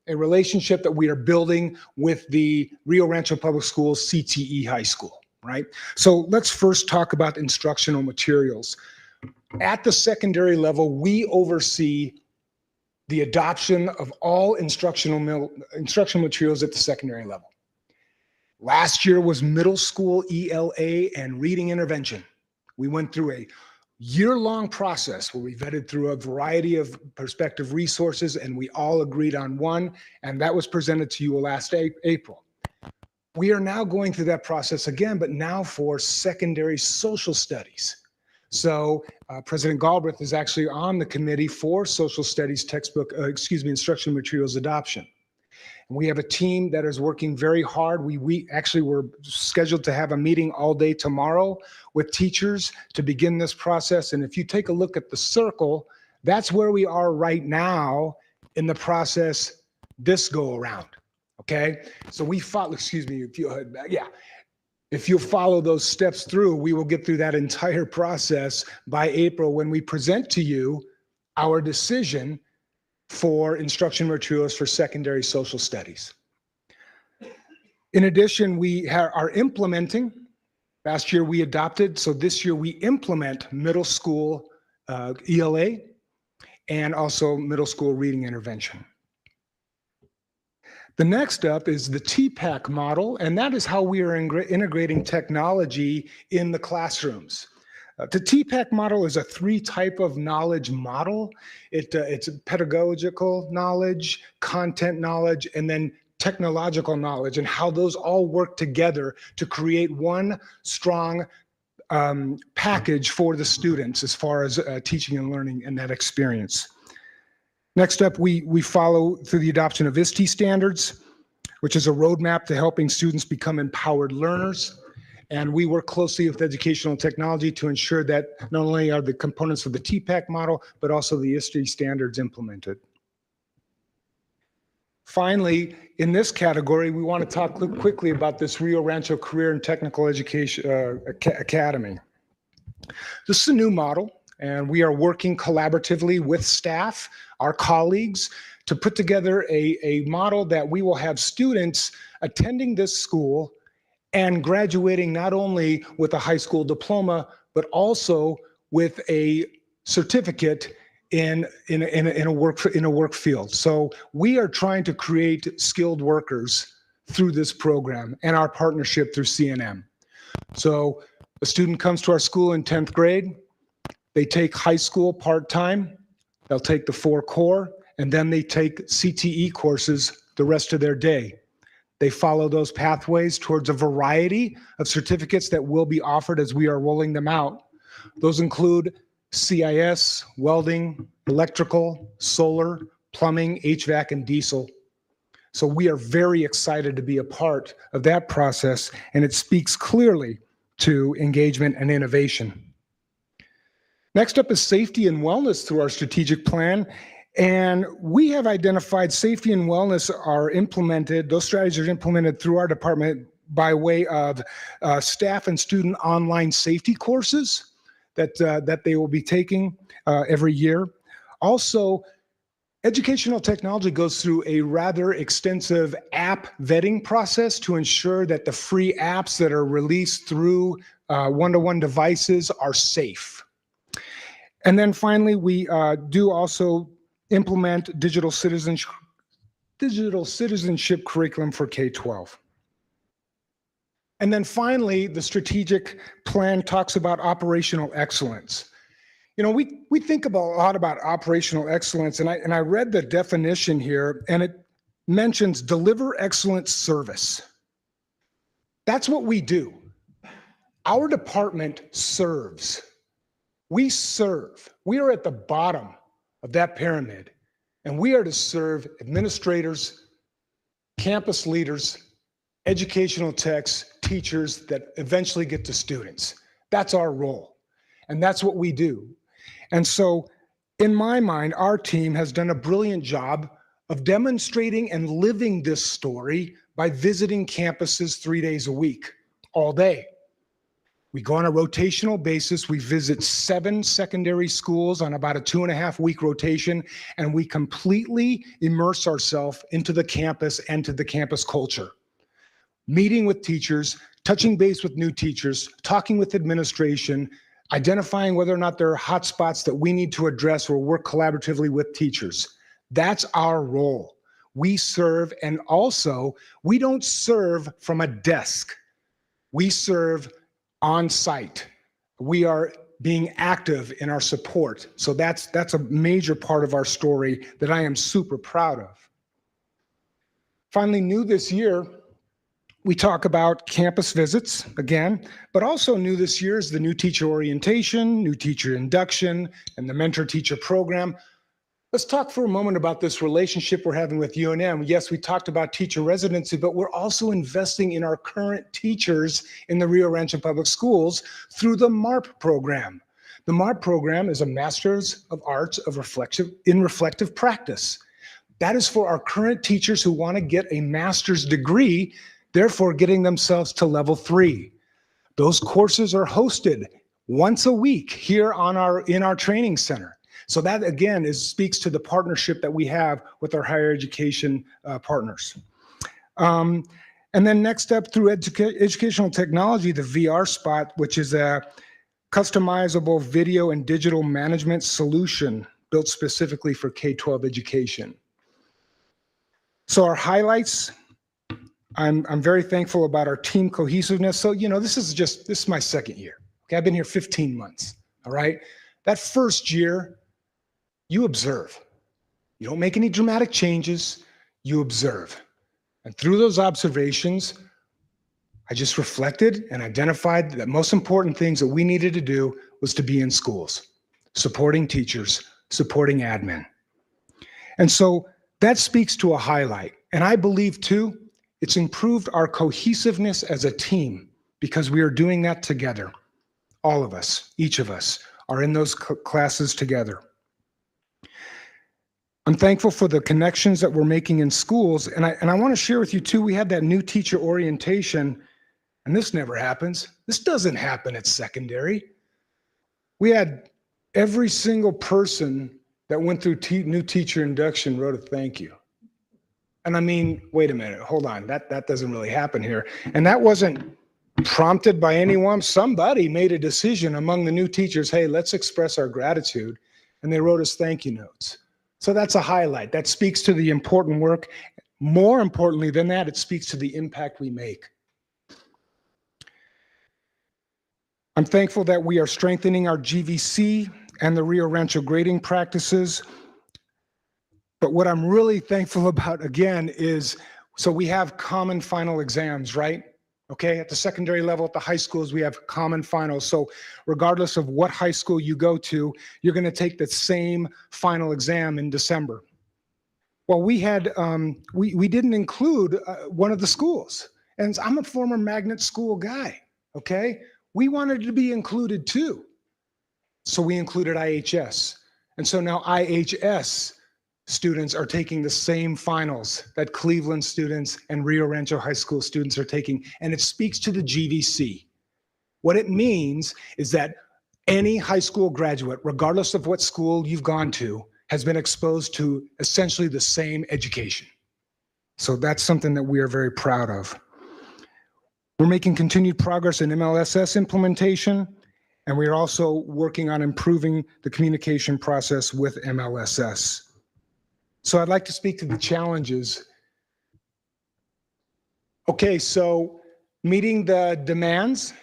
relationship that we are building with the Rio Rancho Public Schools CTE High School, right? So let's first talk about instructional materials. At the secondary level, we oversee the adoption of all instructional materials at the secondary level. Last year was middle school ELA and reading intervention. We went through a year-long process where we vetted through a variety of prospective resources, and we all agreed on one, and that was presented to you last April. We are now going through that process again, but now for secondary social studies. So President Galbraith is actually on the committee for social studies instructional materials adoption. And we have a team that is working very hard. We actually were scheduled to have a meeting all day tomorrow with teachers to begin this process. And if you take a look at the circle, that's where we are right now in the process this go around. Okay, so we follow, if you'll follow those steps through, we will get through that entire process by April when we present to you our decision for instruction materials for secondary social studies. In addition, we are implementing, last year we adopted, so this year we implement middle school ELA and also middle school reading intervention. The next up is the Tpac model, and that is how we are integrating technology in the classrooms. The Tpac model is a 3-type of knowledge model. It's pedagogical knowledge, content knowledge, and then technological knowledge, and how those all work together to create one strong package for the students as far as teaching and learning and that experience. Next up, we follow through the adoption of ISTE standards, which is a roadmap to helping students become empowered learners. And we work closely with educational technology to ensure that not only are the components of the Tpac model, but also the ISTE standards implemented. Finally, in this category, we want to talk quickly about this Rio Rancho Career and Technical Education Academy. This is a new model, and we are working collaboratively with staff, our colleagues, to put together a model that we will have students attending this school and graduating not only with a high school diploma, but also with a certificate in a work field. So we are trying to create skilled workers through this program and our partnership through CNM. So a student comes to our school in 10th grade, they take high school part-time, they'll take the 4 core, and then they take CTE courses the rest of their day. They follow those pathways towards a variety of certificates that will be offered as we are rolling them out. Those include CIS, welding, electrical, solar, plumbing, HVAC, and diesel. So we are very excited to be a part of that process, and it speaks clearly to engagement and innovation. Next up is safety and wellness through our strategic plan. And we have identified safety and wellness are implemented, those strategies are implemented through our department by way of staff and student online safety courses that they will be taking every year. Also, educational technology goes through a rather extensive app vetting process to ensure that the free apps that are released through one-to-one devices are safe. And then finally, we do also implement digital citizenship curriculum for K-12. And then finally, the strategic plan talks about operational excellence. You know, we think a lot about operational excellence, and I read the definition here, and it mentions deliver excellent service. That's what we do. Our department serves. We serve. We are at the bottom of that pyramid, and we are to serve administrators, campus leaders, educational techs, teachers that eventually get to students. That's our role, and that's what we do. And so, in my mind, our team has done a brilliant job of demonstrating and living this story by visiting campuses 3 days a week, all day. We go on a rotational basis. We visit 7 secondary schools on about a 2.5-week rotation, and we completely immerse ourselves into the campus and to the campus culture. Meeting with teachers, touching base with new teachers, talking with administration, identifying whether or not there are hot spots that we need to address or work collaboratively with teachers. That's our role. We serve, and also we don't serve from a desk. We serve on site. We are being active in our support. So that's a major part of our story that I am super proud of. Finally, new this year, we talk about campus visits again, but also new this year is the new teacher orientation, new teacher induction, and the mentor teacher program. Let's talk for a moment about this relationship we're having with UNM. Yes, we talked about teacher residency, but we're also investing in our current teachers in the Rio Rancho Public Schools through the MARP program. The MARP program is a Master's of Arts in Reflective Practice. That is for our current teachers who want to get a master's degree, therefore getting themselves to level 3. Those courses are hosted once a week here in our training center. So that again speaks to the partnership that we have with our higher education partners. And then next up through educational technology, the VR Spot, which is a customizable video and digital management solution built specifically for K-12 education. So our highlights, I'm very thankful about our team cohesiveness. So, this is my second year. Okay, I've been here 15 months, all right? That first year, you observe. You don't make any dramatic changes, you observe. And through those observations, I just reflected and identified that most important things that we needed to do was to be in schools, supporting teachers, supporting admin. And so that speaks to a highlight. And I believe too, it's improved our cohesiveness as a team because we are doing that together. All of us, each of us are in those classes together. I'm thankful for the connections that we're making in schools. And I want to share with you too, we had that new teacher orientation, and this never happens. This doesn't happen at secondary. We had every single person that went through new teacher induction wrote a thank you. And I mean, wait a minute, hold on, that doesn't really happen here. And that wasn't prompted by anyone. Somebody made a decision among the new teachers, hey, let's express our gratitude. And they wrote us thank you notes. So that's a highlight. That speaks to the important work. More importantly than that, it speaks to the impact we make. I'm thankful that we are strengthening our GVC and the Rio Rancho grading practices. But what I'm really thankful about, again, is, so we have common final exams, right? Okay, at the secondary level, at the high schools, we have common finals. So regardless of what high school you go to, you're going to take the same final exam in December. Well, we had, we didn't include one of the schools. And I'm a former magnet school guy, okay? We wanted to be included too. So we included IHS. And so now IHS students are taking the same finals that Cleveland students and Rio Rancho High School students are taking, and it speaks to the GVC. What it means is that any high school graduate, regardless of what school you've gone to, has been exposed to essentially the same education. So that's something that we are very proud of. We're making continued progress in MLSS implementation, and we are also working on improving the communication process with MLSS. So I'd like to speak to the challenges. Okay, so meeting the demands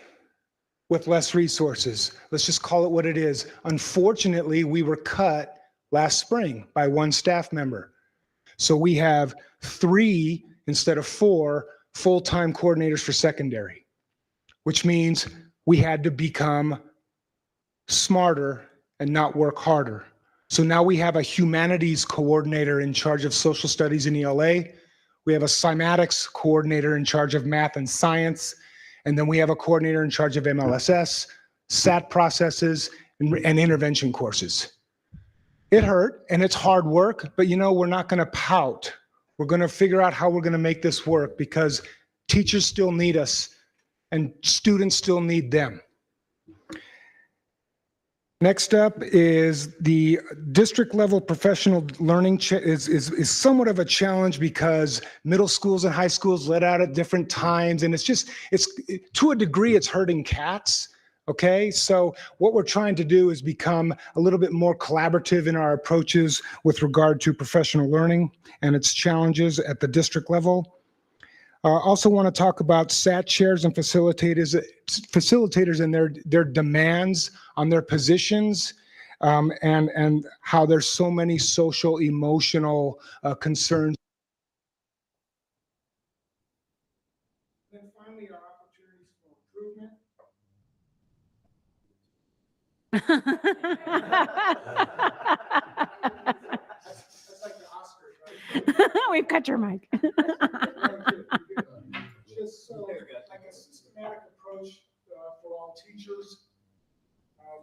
with less resources. Let's just call it what it is. Unfortunately, we were cut last spring by one staff member. So we have 3 instead of 4 full-time coordinators for secondary, which means we had to become smarter and not work harder. So now we have a humanities coordinator in charge of social studies and ELA. We have a cymatics coordinator in charge of math and science. And then we have a coordinator in charge of MLSS, SAT processes, and intervention courses. It hurt and it's hard work, but we're not going to pout. We're going to figure out how we're going to make this work because teachers still need us and students still need them. Next up is the district level professional learning is somewhat of a challenge because middle schools and high schools let out at different times. And it's to a degree, it's herding cats. Okay, so what we're trying to do is become a little bit more collaborative in our approaches with regard to professional learning and its challenges at the district level. Also want to talk about SAT chairs and facilitators and their demands on their positions, and how there's so many social, emotional concerns. And then finally, our opportunities for improvement. That's like the Oscars, right? We've cut your mic. Just so, like a systematic approach for all teachers.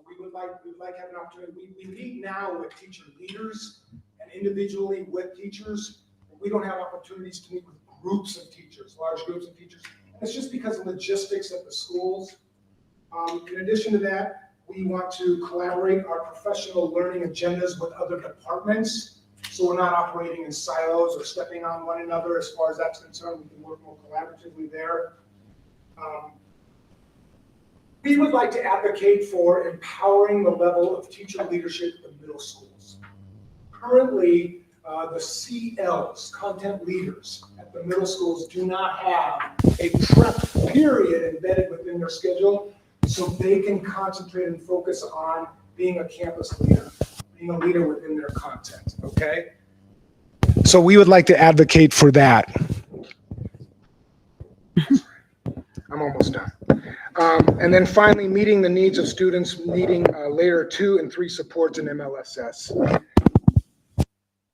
We would like to have an opportunity. We meet now with teacher leaders and individually with teachers. We don't have opportunities to meet with groups of teachers, large groups of teachers. And it's just because of logistics at the schools. In addition to that, we want to collaborate our professional learning agendas with other departments. So we're not operating in silos or stepping on one another as far as that's concerned. We can work more collaboratively there. We would like to advocate for empowering the level of teacher leadership in middle schools. Currently, the CLs, content leaders at the middle schools, do not have a prep period embedded within their schedule so they can concentrate and focus on being a campus leader, being a leader within their content, okay? So we would like to advocate for that. I'm almost done. And then finally, meeting the needs of students needing layer 2 and 3 supports in MLSS.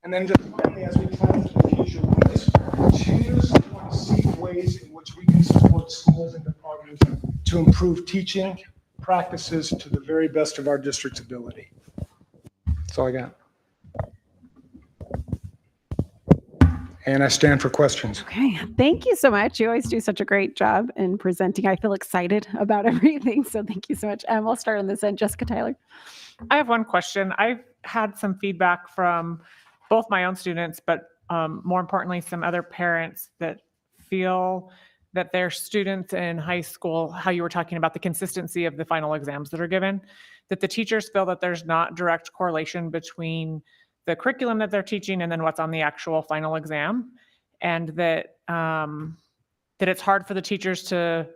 And then just finally, as we plan into the future, we just continuously want to seek ways in which we can support schools and departments to improve teaching practices to the very best of our district's ability. That's all I got. And I stand for questions. Okay, thank you so much. You always do such a great job in presenting. I feel excited about everything, so thank you so much. I'll start on this end. Jessica Tyler. I have one question. I've had some feedback from both my own students, but more importantly, some other parents that feel that their students in high school, how you were talking about the consistency of the final exams that are given, that the teachers feel that there's not direct correlation between the curriculum that they're teaching and then what's on the actual final exam, and that that it's hard for the teachers to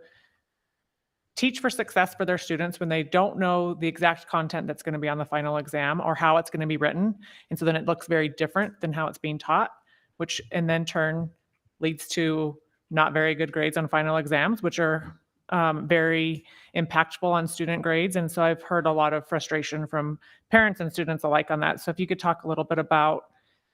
teach for success for their students when they don't know the exact content that's going to be on the final exam or how it's going to be written. And so then it looks very different than how it's being taught, which in then turn leads to not very good grades on final exams, which are very impactful on student grades. And so I've heard a lot of frustration from parents and students alike on that. So if you could talk a little bit about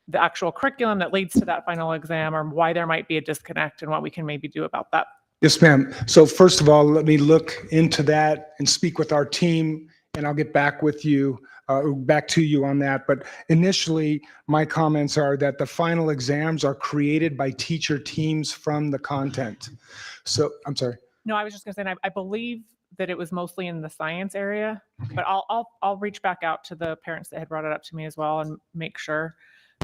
the actual curriculum that leads to that final exam, or why there might be a disconnect and what we can maybe do about that. Yes, ma'am. So first of all, let me look into that and speak with our team, and I'll get back with you, back to you on that. But initially, my comments are that the final exams are created by teacher teams from the content. So I'm sorry. No, I was just going to say, I believe that it was mostly in the science area, but I'll reach back out to the parents that had brought it up to me as well and make sure.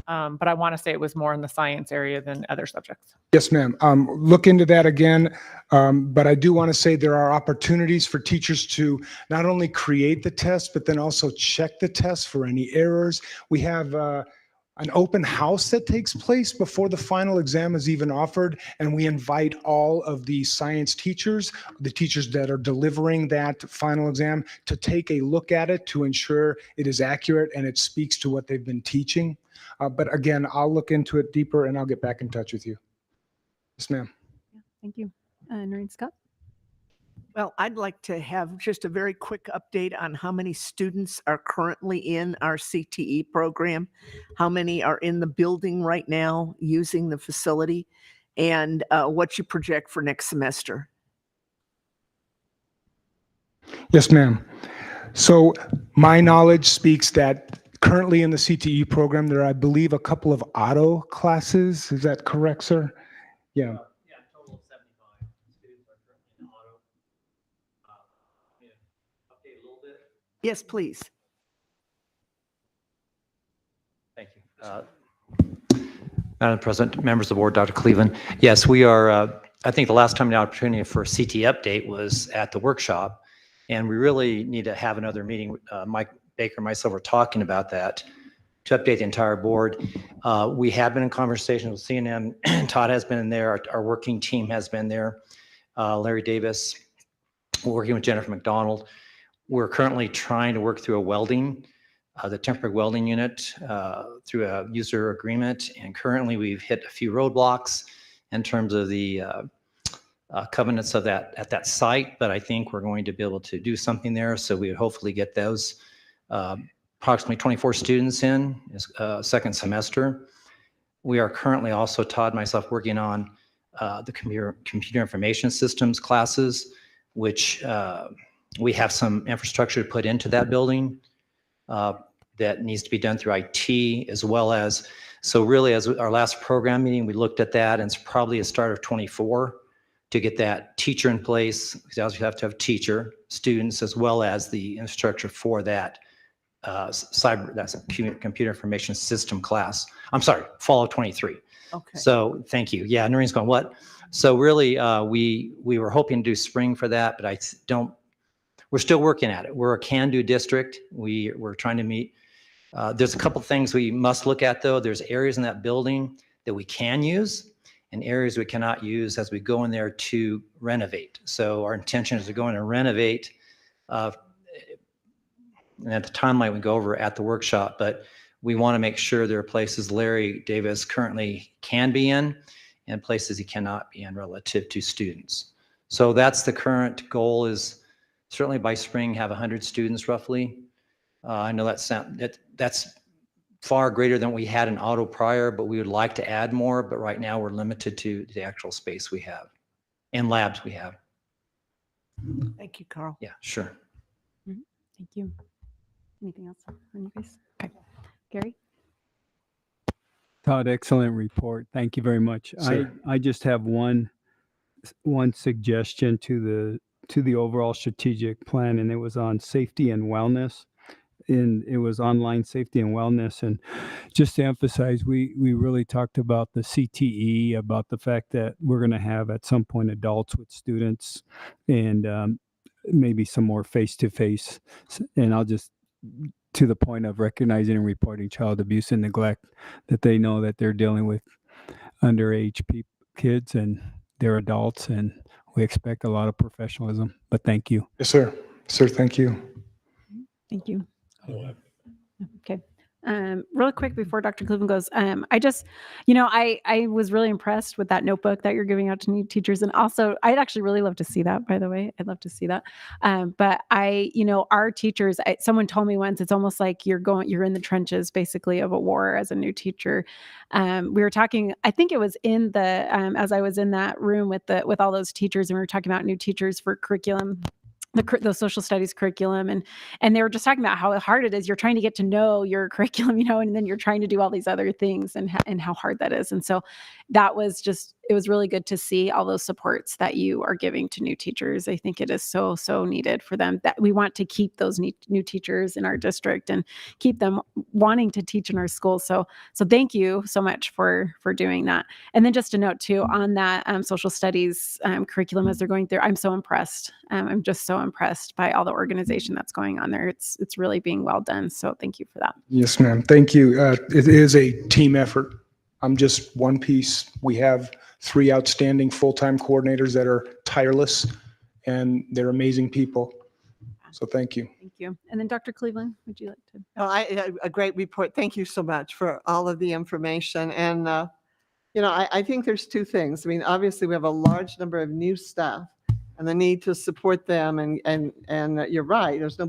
But I want to say it was more in the science area than other subjects. Yes, ma'am. Look into that again. But I do want to say there are opportunities for teachers to not only create the test, but then also check the test for any errors. We have an open house that takes place before the final exam is even offered, and we invite all of the science teachers, the teachers that are delivering that final exam, to take a look at it to ensure it is accurate and it speaks to what they've been teaching. But again, I'll look into it deeper and I'll get back in touch with you. Yes, ma'am. Thank you. Noreen Scott. Well, I'd like to have just a very quick update on how many students are currently in our CTE program, how many are in the building right now using the facility, and what you project for next semester. Yes, ma'am. So my knowledge speaks that currently in the CTE program, there are, I believe, a couple of auto classes. Is that correct, sir? Yeah. Yeah, a total of 75 students are currently in auto. Update a little bit. Yes, please. Thank you. Madam President, members of the board, Dr. Cleveland. Yes, we are, I think the last time the opportunity for a CT update was at the workshop. And we really need to have another meeting. Mike Baker and myself were talking about that to update the entire board. We have been in conversation with CNM. Todd has been in there. Our working team has been there. Larry Davis, working with Jennifer McDonald. We're currently trying to work through a welding, the temporary welding unit through a user agreement. And currently we've hit a few roadblocks in terms of the covenants of that at that site, but I think we're going to be able to do something there. So we would hopefully get those approximately 24 students in second semester. We are currently also, Todd and myself, working on the computer information systems classes, which we have some infrastructure to put into that building that needs to be done through IT as well as, so really as our last program meeting, we looked at that and it's probably a start of 24 to get that teacher in place, because you have to have teacher, students, as well as the infrastructure for that that's a computer information system class. I'm sorry, fall of 23. Okay. So thank you. Yeah, Noreen's going, what? So really, we were hoping to do spring for that, but we're still working at it. We're a can-do district. We're trying to meet. There's a couple things we must look at though. There's areas in that building that we can use and areas we cannot use as we go in there to renovate. So our intention is to go in and renovate. And at the timeline we go over at the workshop, but we want to make sure there are places Larry Davis currently can be in and places he cannot be in relative to students. So that's the current goal, is certainly by spring have 100 students roughly. I know that's far greater than we had in auto prior, but we would like to add more, but right now we're limited to the actual space we have and labs we have. Thank you, Carl. Yeah, sure. Thank you. Anything else on you guys? Okay. Gary? Todd, excellent report. Thank you very much. I just have one suggestion to the overall strategic plan, and it was on safety and wellness. And it was online safety and wellness. And just to emphasize, we really talked about the CTE, about the fact that we're going to have at some point adults with students and maybe some more face-to-face. And I'll just, to the point of recognizing and reporting child abuse and neglect, that they know that they're dealing with underage kids and they're adults, and we expect a lot of professionalism. But thank you. Yes, sir. Sir, thank you. Thank you. Okay. Really quick before Dr. Cleveland goes, I just, I was really impressed with that notebook that you're giving out to new teachers. And also, I'd actually really love to see that, by the way. I'd love to see that. But our teachers, someone told me once, it's almost like you're in the trenches basically of a war as a new teacher. We were talking, I think it was in the, as I was in that room with all those teachers, and we were talking about new teachers for curriculum, the social studies curriculum. And they were just talking about how hard it is. You're trying to get to know your curriculum, and then you're trying to do all these other things and how hard that is. And so that was just, it was really good to see all those supports that you are giving to new teachers. I think it is so, so needed for them, that we want to keep those new teachers in our district and keep them wanting to teach in our schools. So thank you so much for doing that. And then just a note too, on that social studies curriculum as they're going through, I'm so impressed. I'm just so impressed by all the organization that's going on there. It's really being well done. So thank you for that. Yes, ma'am. Thank you. It is a team effort. I'm just one piece. We have 3 outstanding full-time coordinators that are tireless, and they're amazing people. So thank you. Thank you. And then Dr. Cleveland, would you like to? Oh, a great report. Thank you so much for all of the information. And, I think there's 2 things. I mean, obviously we have a large number of new staff and the need to support them. And you're right. There's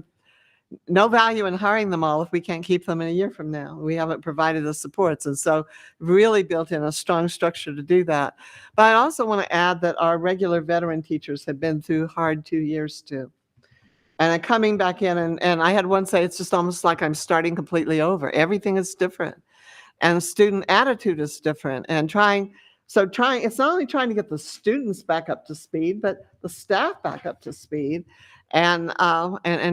no value in hiring them all if we can't keep them in a year from now. We haven't provided the supports. And so really built in a strong structure to do that. But I also want to add that our regular veteran teachers have been through hard 2 years too. And coming back in, and I had one say, it's just almost like I'm starting completely over. Everything is different. And student attitude is different. And it's not only trying to get the students back up to speed, but the staff back up to speed. And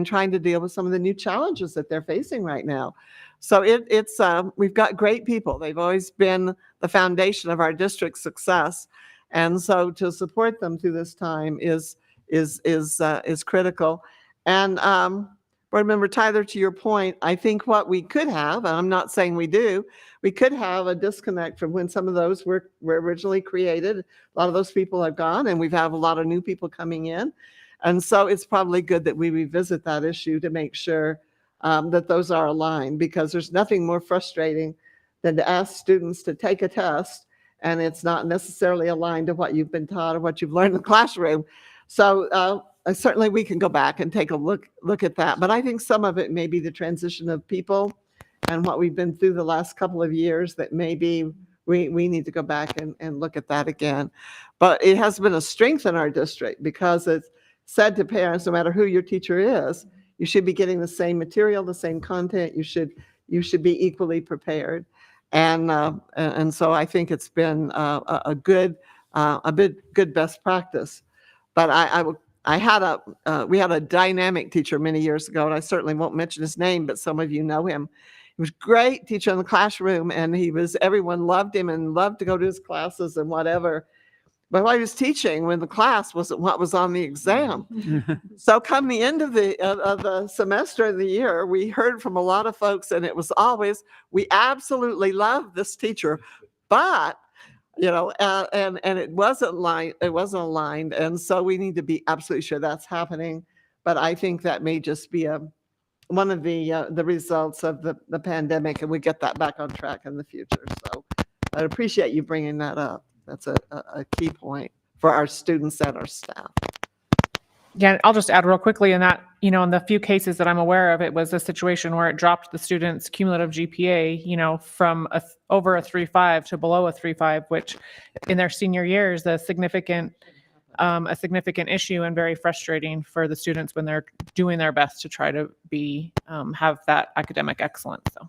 trying to deal with some of the new challenges that they're facing right now. So we've got great people. They've always been the foundation of our district's success. And so to support them through this time is critical. And Board Member Tyler, to your point, I think what we could have, and I'm not saying we do, we could have a disconnect from when some of those were originally created. A lot of those people have gone, and we've had a lot of new people coming in. And so it's probably good that we revisit that issue to make sure that those are aligned, because there's nothing more frustrating than to ask students to take a test and it's not necessarily aligned to what you've been taught or what you've learned in the classroom. So certainly we can go back and take a look at that. But I think some of it may be the transition of people and what we've been through the last couple of years, that maybe we need to go back and look at that again. But it has been a strength in our district, because it's said to parents, no matter who your teacher is, you should be getting the same material, the same content. You should be equally prepared. And so I think it's been a good best practice. But we had a dynamic teacher many years ago, and I certainly won't mention his name, but some of you know him. He was a great teacher in the classroom, and everyone loved him and loved to go to his classes and whatever. But what he was teaching when the class wasn't what was on the exam. So come the end of the semester of the year, we heard from a lot of folks, and it was always, we absolutely love this teacher, but and it wasn't aligned. And so we need to be absolutely sure that's happening. But I think that may just be one of the results of the pandemic, and we get that back on track in the future. So I appreciate you bringing that up. That's a key point for our students and our staff. Yeah, I'll just add real quickly in that, in the few cases that I'm aware of, it was a situation where it dropped the student's cumulative GPA, from over a 3.5 to below a 3.5, which in their senior years, a significant issue and very frustrating for the students when they're doing their best to try to have that academic excellence. So.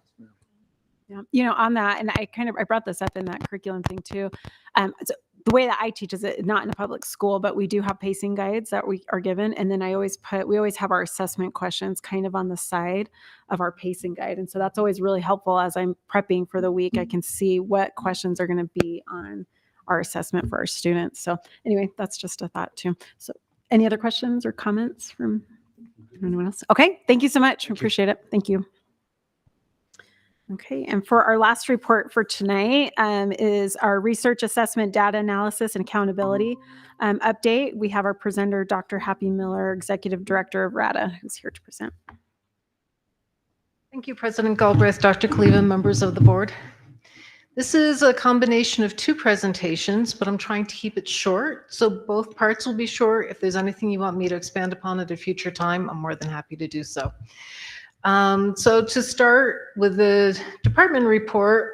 Yeah, on that, and I brought this up in that curriculum thing too. So the way that I teach is not in a public school, but we do have pacing guides that we are given. And then we always have our assessment questions kind of on the side of our pacing guide. And so that's always really helpful as I'm prepping for the week. I can see what questions are going to be on our assessment for our students. So anyway, that's just a thought too. So any other questions or comments from anyone else? Okay, thank you so much. Appreciate it. Thank you. Okay, and for our last report for tonight is our research assessment data analysis and accountability update. We have our presenter, Dr. Happy Miller, Executive Director of RADA, who's here to present. Thank you, President Galbraith, Dr. Cleveland, members of the board. This is a combination of two presentations, but I'm trying to keep it short, so both parts will be short. If there's anything you want me to expand upon at a future time, I'm more than happy to do so. So to start with the department report,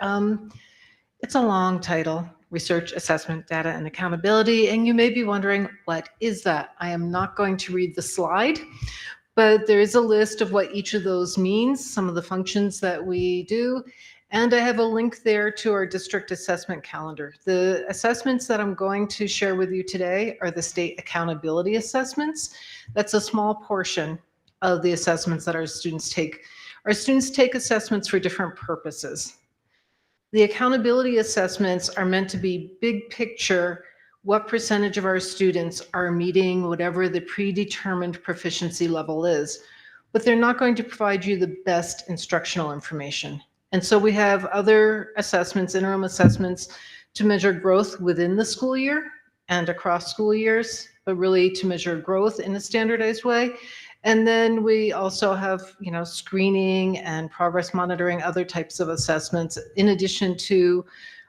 it's a long title, Research, Assessment, Data, and Accountability, and you may be wondering, what is that? I am not going to read the slide, but there is a list of what each of those means, some of the functions that we do, and I have a link there to our district assessment calendar. The assessments that I'm going to share with you today are the state accountability assessments. That's a small portion of the assessments that our students take. Our students take assessments for different purposes. The accountability assessments are meant to be big picture, what percentage of our students are meeting whatever the predetermined proficiency level is, but they're not going to provide you the best instructional information. And so we have other assessments, interim assessments, to measure growth within the school year and across school years, but really to measure growth in a standardized way. And then we also have, screening and progress monitoring, other types of assessments, in addition to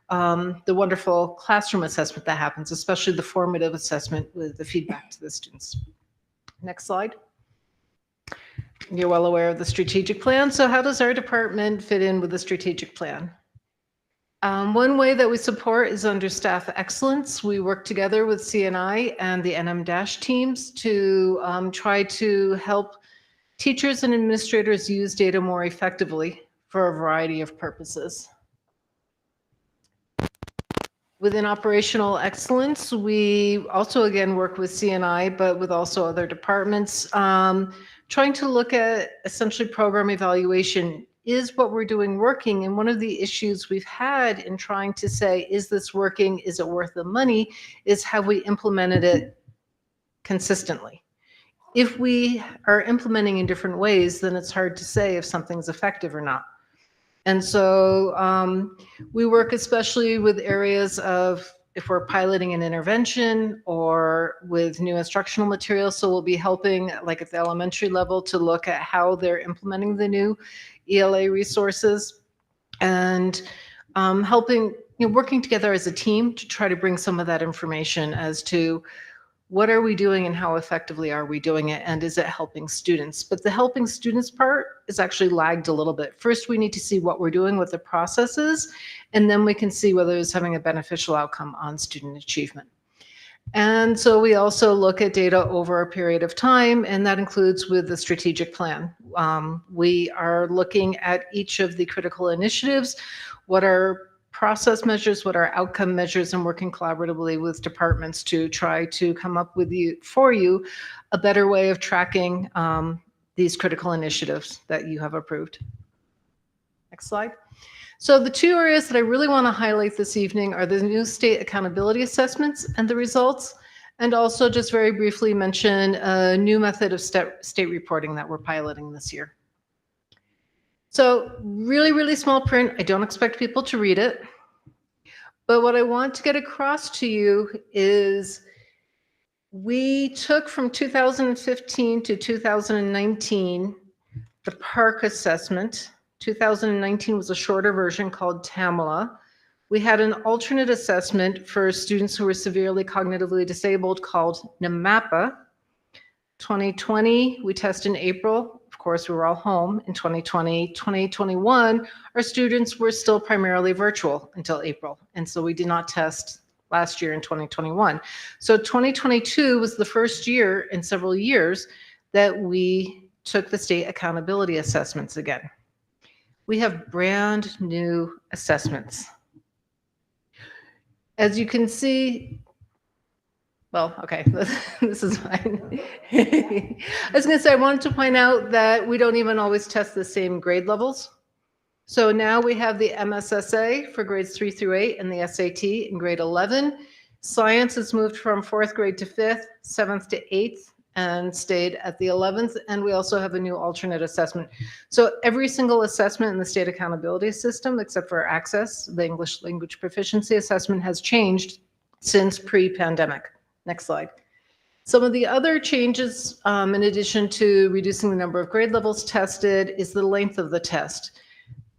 the wonderful classroom assessment that happens, especially the formative assessment with the feedback to the students. Next slide. You're well aware of the strategic plan. So how does our department fit in with the strategic plan? One way that we support is under staff excellence. We work together with CNI and the NM- teams to try to help teachers and administrators use data more effectively for a variety of purposes. Within operational excellence, we also again work with CNI, but with also other departments, trying to look at essentially program evaluation. Is what we're doing working? And one of the issues we've had in trying to say, is this working? Is it worth the money? Is have we implemented it consistently? if we are implementing in different ways, then it's hard to say if something's effective or not. And so we work especially with areas of if we're piloting an intervention or with new instructional materials. So we'll be helping like at the elementary level to look at how they're implementing the new ELA resources and helping, working together as a team to try to bring some of that information as to what are we doing and how effectively are we doing it, and is it helping students? But the helping students part is actually lagged a little bit. First, we need to see what we're doing with the processes, and then we can see whether it's having a beneficial outcome on student achievement. And so we also look at data over a period of time, and that includes with the strategic plan. We are looking at each of the critical initiatives, what are process measures, what are outcome measures, and working collaboratively with departments to try to come up with for you a better way of tracking these critical initiatives that you have approved. Next slide. So the two areas that I really want to highlight this evening are the new state accountability assessments and the results, and also just very briefly mention a new method of state reporting that we're piloting this year. So really, really small print. I don't expect people to read it. But what I want to get across to you is we took from 2015 to 2019 the PARC assessment. 2019 was a shorter version called TAMLA. We had an alternate assessment for students who were severely cognitively disabled called NMAPA. 2020, we test in April. Of course, we were all home in 2020. 2021, our students were still primarily virtual until April. And so we did not test last year in 2021. So 2022 was the first year in several years that we took the state accountability assessments again. We have brand new assessments. As you can see, well, okay, this is fine. I was going to say, I wanted to point out that we don't even always test the same grade levels. So now we have the MSSA for grades 3 through 8 and the SAT in grade 11. Science has moved from 4th grade to 5th, 7th to 8th, and stayed at the 11th. And we also have a new alternate assessment. So every single assessment in the state accountability system, except for access, the English language proficiency assessment, has changed since pre-pandemic. Next slide. Some of the other changes, in addition to reducing the number of grade levels tested, is the length of the test.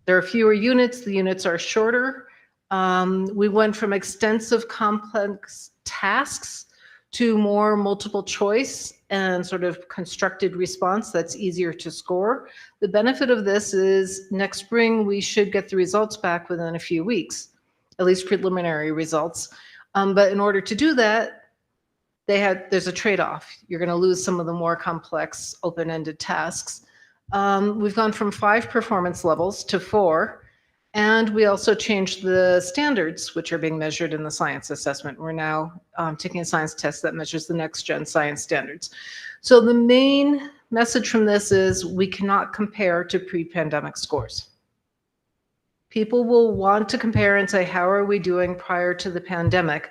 There are fewer units. The units are shorter. We went from extensive complex tasks to more multiple choice and sort of constructed response that's easier to score. The benefit of this is next spring, we should get the results back within a few weeks, at least preliminary results. But in order to do that, there's a trade-off. You're going to lose some of the more complex open-ended tasks. We've gone from 5 performance levels to 4, and we also changed the standards, which are being measured in the science assessment. We're now taking a science test that measures the next-gen science standards. So the main message from this is we cannot compare to pre-pandemic scores. People will want to compare and say, how are we doing prior to the pandemic?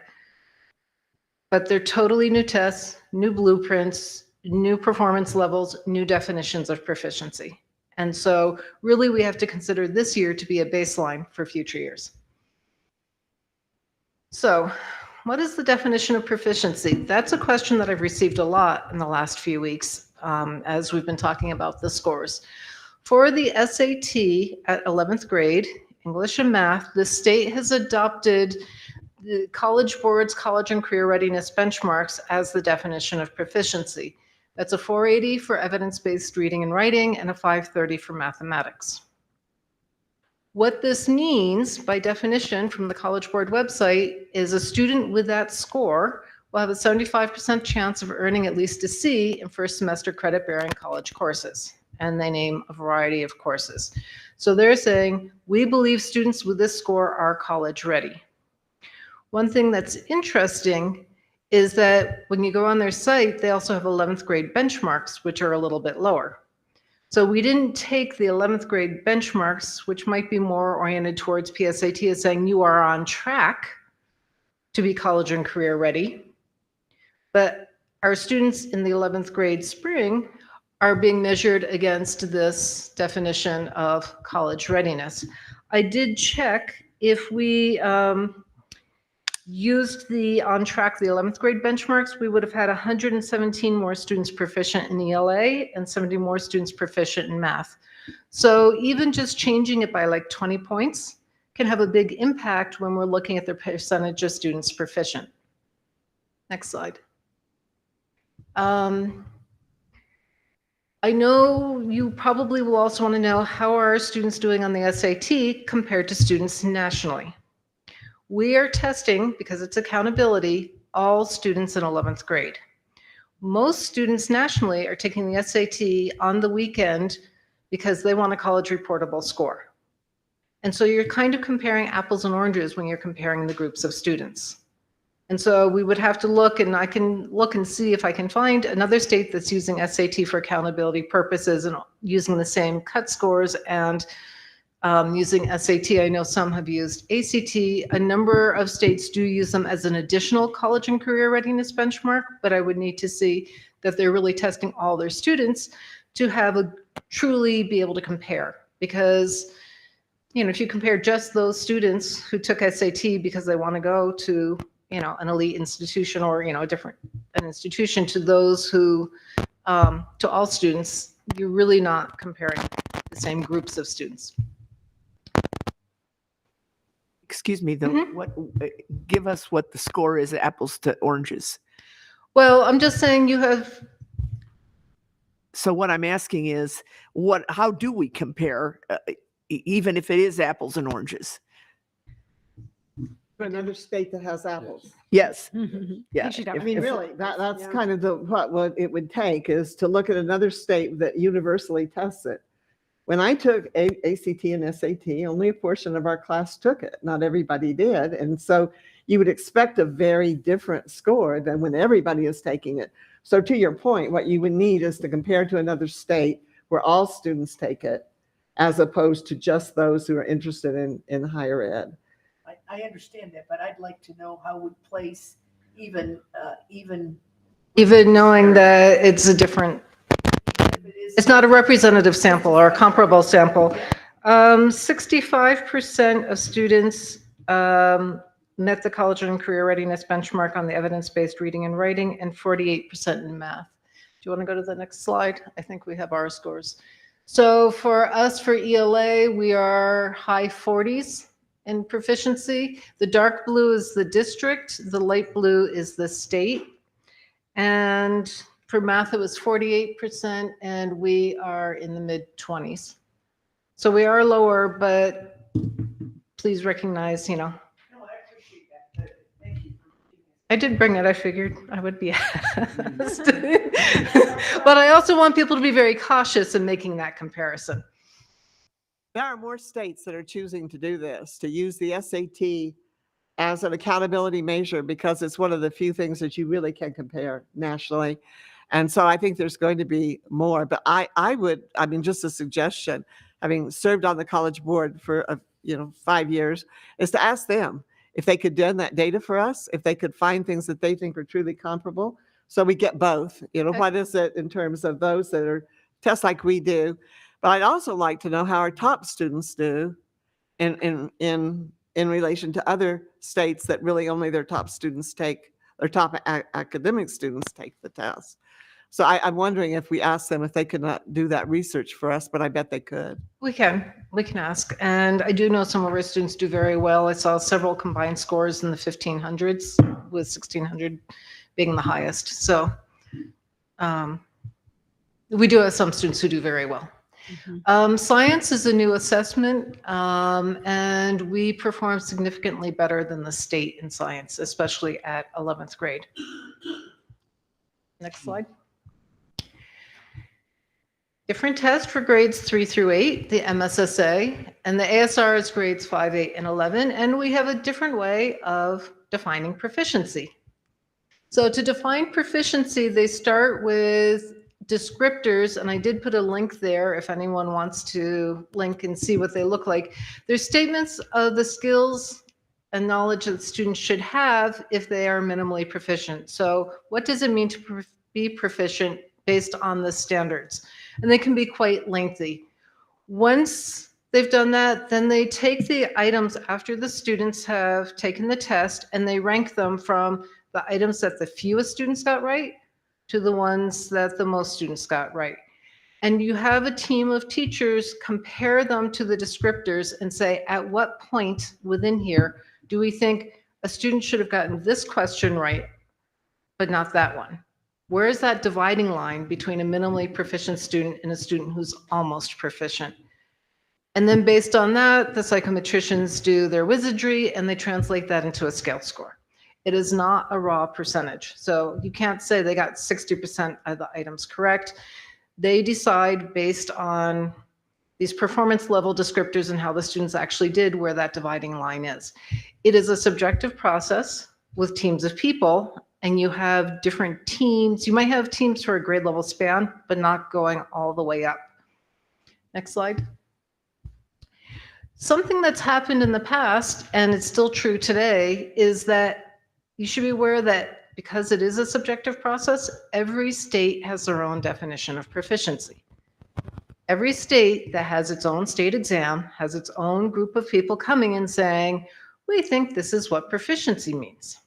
But they're totally new tests, new blueprints, new performance levels, new definitions of proficiency. And so really we have to consider this year to be a baseline for future years. So what is the definition of proficiency? That's a question that I've received a lot in the last few weeks as we've been talking about the scores. For the SAT at 11th grade, English and math, the state has adopted the College Board's college and career readiness benchmarks as the definition of proficiency. That's a 480 for evidence-based reading and writing and a 530 for mathematics. What this means by definition from the College Board website is a student with that score will have a 75% chance of earning at least a C in first semester credit-bearing college courses. And they name a variety of courses. So they're saying, we believe students with this score are college ready. One thing that's interesting is that when you go on their site, they also have 11th grade benchmarks, which are a little bit lower. So we didn't take the 11th grade benchmarks, which might be more oriented towards PSAT, as saying you are on track to be college and career ready. But our students in the 11th grade spring are being measured against this definition of college readiness. I did check if we used the on track, the 11th grade benchmarks, we would have had 117 more students proficient in ELA and 70 more students proficient in math. So even just changing it by like 20 points can have a big impact when we're looking at the percentage of students proficient. Next slide. I know you probably will also want to know how are our students doing on the SAT compared to students nationally. We are testing, because it's accountability, all students in 11th grade. Most students nationally are taking the SAT on the weekend because they want a college reportable score. And so you're kind of comparing apples and oranges when you're comparing the groups of students. And so we would have to look, and I can look and see if I can find another state that's using SAT for accountability purposes and using the same cut scores and using SAT. I know some have used ACT. A number of states do use them as an additional college and career readiness benchmark, but I would need to see that they're really testing all their students to have a truly be able to compare. Because, you know, if you compare just those students who took SAT because they want to go to, you know, an elite institution or, you know, an institution to those who, to all students, you're really not comparing the same groups of students. Excuse me, though, give us what the score is, apples to oranges. Well, I'm just saying you have. So what I'm asking is, how do we compare, even if it is apples and oranges? Another state that has apples. Yes. Yeah. I mean, really, that's kind of what it would take, is to look at another state that universally tests it. When I took ACT and SAT, only a portion of our class took it. Not everybody did. And so you would expect a very different score than when everybody is taking it. So to your point, what you would need is to compare to another state where all students take it, as opposed to just those who are interested in higher ed. I understand that, but I'd like to know how we place even knowing that it's a different, it's not a representative sample or a comparable sample. 65% of students met the college and career readiness benchmark on the evidence-based reading and writing, and 48% in math. Do you want to go to the next slide? I think we have our scores. So for us, for ELA, we are high 40s in proficiency. The dark blue is the district, the light blue is the state. And for math, it was 48%, and we are in the mid-20s. So we are lower, but please recognize, you know. No, I appreciate that. Thank you. I did bring it. I figured I would be asked. But I also want people to be very cautious in making that comparison. There are more states that are choosing to do this, to use the SAT as an accountability measure, because it's one of the few things that you really can compare nationally. And so I think there's going to be more, but I mean, just a suggestion, having served on the college board for 5 years, is to ask them if they could run that data for us, if they could find things that they think are truly comparable. So we get both, what is it in terms of those that are tests like we do. But I'd also like to know how our top students do in relation to other states that really only their top students take, their top academic students take the test. So I'm wondering if we ask them if they could not do that research for us, but I bet they could. We can ask. And I do know some of our students do very well. I saw several combined scores in the 1500s, with 1600 being the highest. So we do have some students who do very well. Science is a new assessment, and we perform significantly better than the state in science, especially at 11th grade. Next slide. Different test for grades 3 through 8, the MSSA, and the ASR is grades 5, 8, and 11, and we have a different way of defining proficiency. So to define proficiency, they start with descriptors, and I did put a link there if anyone wants to link and see what they look like. There's statements of the skills and knowledge that students should have if they are minimally proficient. So what does it mean to be proficient based on the standards? And they can be quite lengthy. Once they've done that, then they take the items after the students have taken the test and they rank them from the items that the fewest students got right to the ones that the most students got right. And you have a team of teachers compare them to the descriptors and say, at what point within here do we think a student should have gotten this question right, but not that one? Where is that dividing line between a minimally proficient student and a student who's almost proficient? And then based on that, the psychometricians do their wizardry and they translate that into a scale score. It is not a raw percentage. So you can't say they got 60% of the items correct. They decide based on these performance level descriptors and how the students actually did where that dividing line is. It is a subjective process with teams of people, and you have different teams. You might have teams for a grade level span, but not going all the way up. Next slide. Something that's happened in the past, and it's still true today, is that you should be aware that because it is a subjective process, every state has their own definition of proficiency. Every state that has its own state exam has its own group of people coming and saying, we think this is what proficiency means.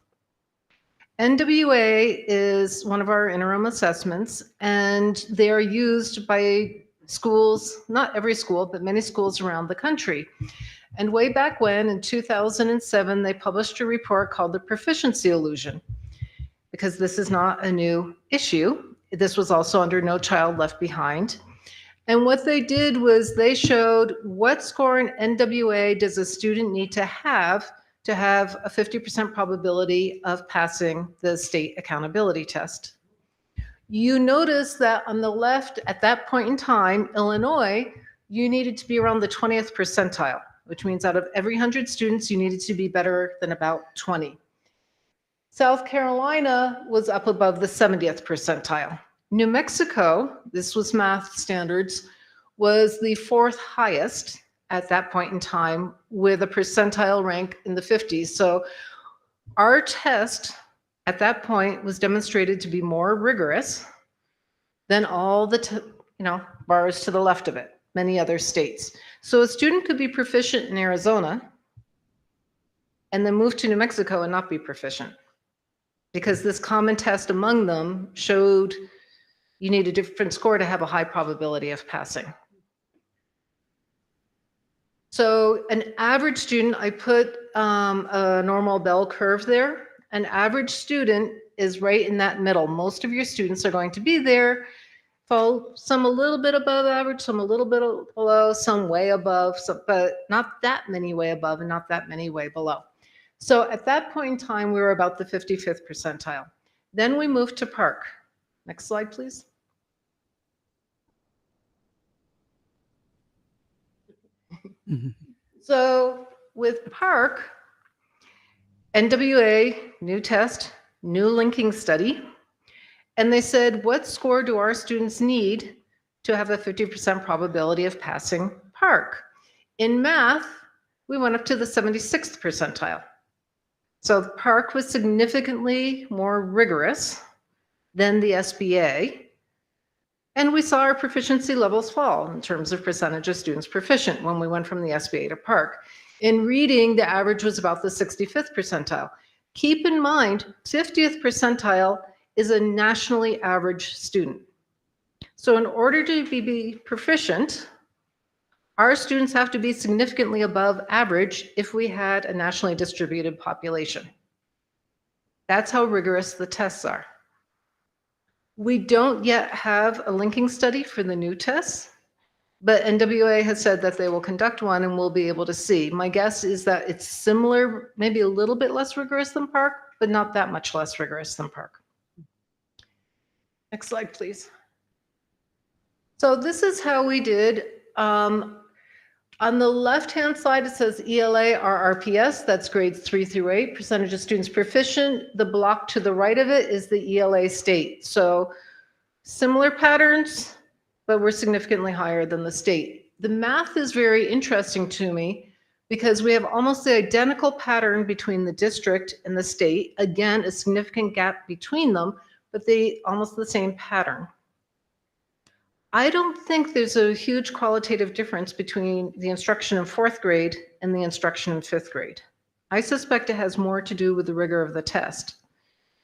NWA is one of our interim assessments, and they are used by schools, not every school, but many schools around the country. And way back when, in 2007, they published a report called The Proficiency Illusion, because this is not a new issue. This was also under No Child Left Behind. And what they did was they showed what score in NWA does a student need to have a 50% probability of passing the state accountability test. You notice that on the left, at that point in time, Illinois, you needed to be around the 20th percentile, which means out of every 100 students, you needed to be better than about 20. South Carolina was up above the 70th percentile. New Mexico, this was math standards, was the 4th highest at that point in time with a percentile rank in the 50s. So our test at that point was demonstrated to be more rigorous than all the bars to the left of it, many other states. So a student could be proficient in Arizona and then move to New Mexico and not be proficient, because this common test among them showed you need a different score to have a high probability of passing. So an average student, I put a normal bell curve there. An average student is right in that middle. Most of your students are going to be there. Some a little bit above average, some a little bit below, some way above, but not that many way above and not that many way below. So at that point in time, we were about the 55th percentile. Then we moved to Park. Next slide, please. So with Park, NWA, new test, new linking study, and they said, what score do our students need to have a 50% probability of passing Park? In math, we went up to the 76th percentile. So Park was significantly more rigorous than the SBA. And we saw our proficiency levels fall in terms of percentage of students proficient when we went from the SBA to Park. In reading, the average was about the 65th percentile. Keep in mind, 50th percentile is a nationally average student. So in order to be proficient, our students have to be significantly above average if we had a nationally distributed population. That's how rigorous the tests are. We don't yet have a linking study for the new tests, but NWA has said that they will conduct one and we'll be able to see. My guess is that it's similar, maybe a little bit less rigorous than Park, but not that much less rigorous than Park. Next slide, please. So this is how we did. On the left-hand side, it says ELA RRPS, that's grades 3 through 8, percentage of students proficient. The block to the right of it is the ELA state. So similar patterns, but we're significantly higher than the state. The math is very interesting to me because we have almost the identical pattern between the district and the state. Again, a significant gap between them, but they almost the same pattern. I don't think there's a huge qualitative difference between the instruction in 4th grade and the instruction in 5th grade. I suspect it has more to do with the rigor of the test.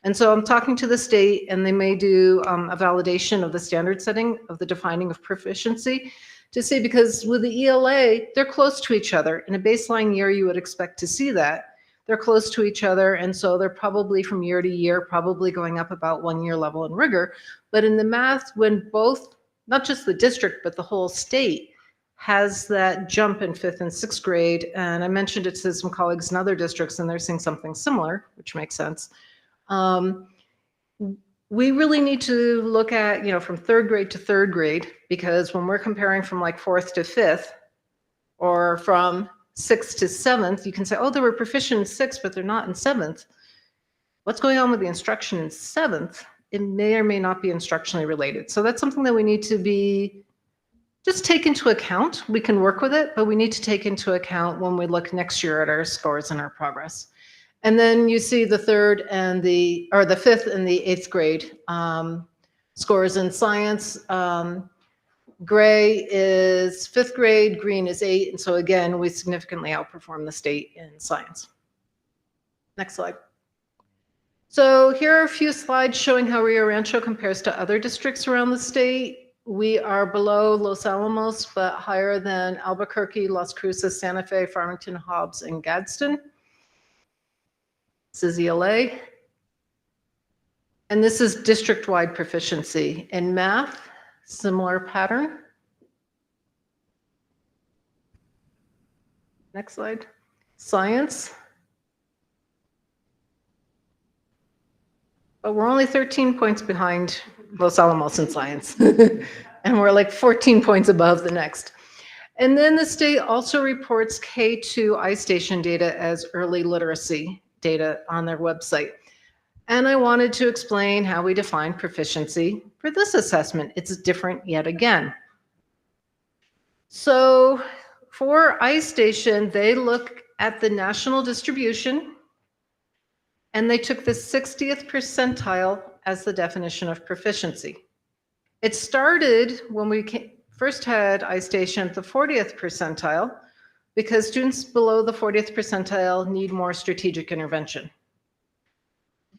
And so I'm talking to the state, and they may do a validation of the standard setting of the defining of proficiency to see, because with the ELA, they're close to each other. In a baseline year, you would expect to see that. They're close to each other, and so they're probably from year to year, probably going up about 1 year level in rigor. But in the math, when both, not just the district, but the whole state has that jump in 5th and 6th grade, and I mentioned it to some colleagues in other districts, and they're seeing something similar, which makes sense. We really need to look at, from 3rd grade to 3rd grade, because when we're comparing from like 4th to 5th, or from 6th to 7th, you can say, oh, they were proficient in 6th, but they're not in 7th. What's going on with the instruction in 7th? It may or may not be instructionally related. So that's something that we need to just take into account. We can work with it, but we need to take into account when we look next year at our scores and our progress. And then you see the 5th and the 8th grade scores in science. Gray is 5th grade, green is 8. And so again, we significantly outperform the state in science. Next slide. So here are a few slides showing how Rio Rancho compares to other districts around the state. We are below Los Alamos, but higher than Albuquerque, Las Cruces, Santa Fe, Farmington, Hobbs, and Gadsden. This is ELA. And this is district-wide proficiency. In math, similar pattern. Next slide. Science. But we're only 13 points behind Los Alamos in science. And we're like 14 points above the next. And then the state also reports K2 iStation data as early literacy data on their website. And I wanted to explain how we define proficiency for this assessment. It's different yet again. So for iStation, they look at the national distribution, and they took the 60th percentile as the definition of proficiency. It started when we first had iStation at the 40th percentile, because students below the 40th percentile need more strategic intervention.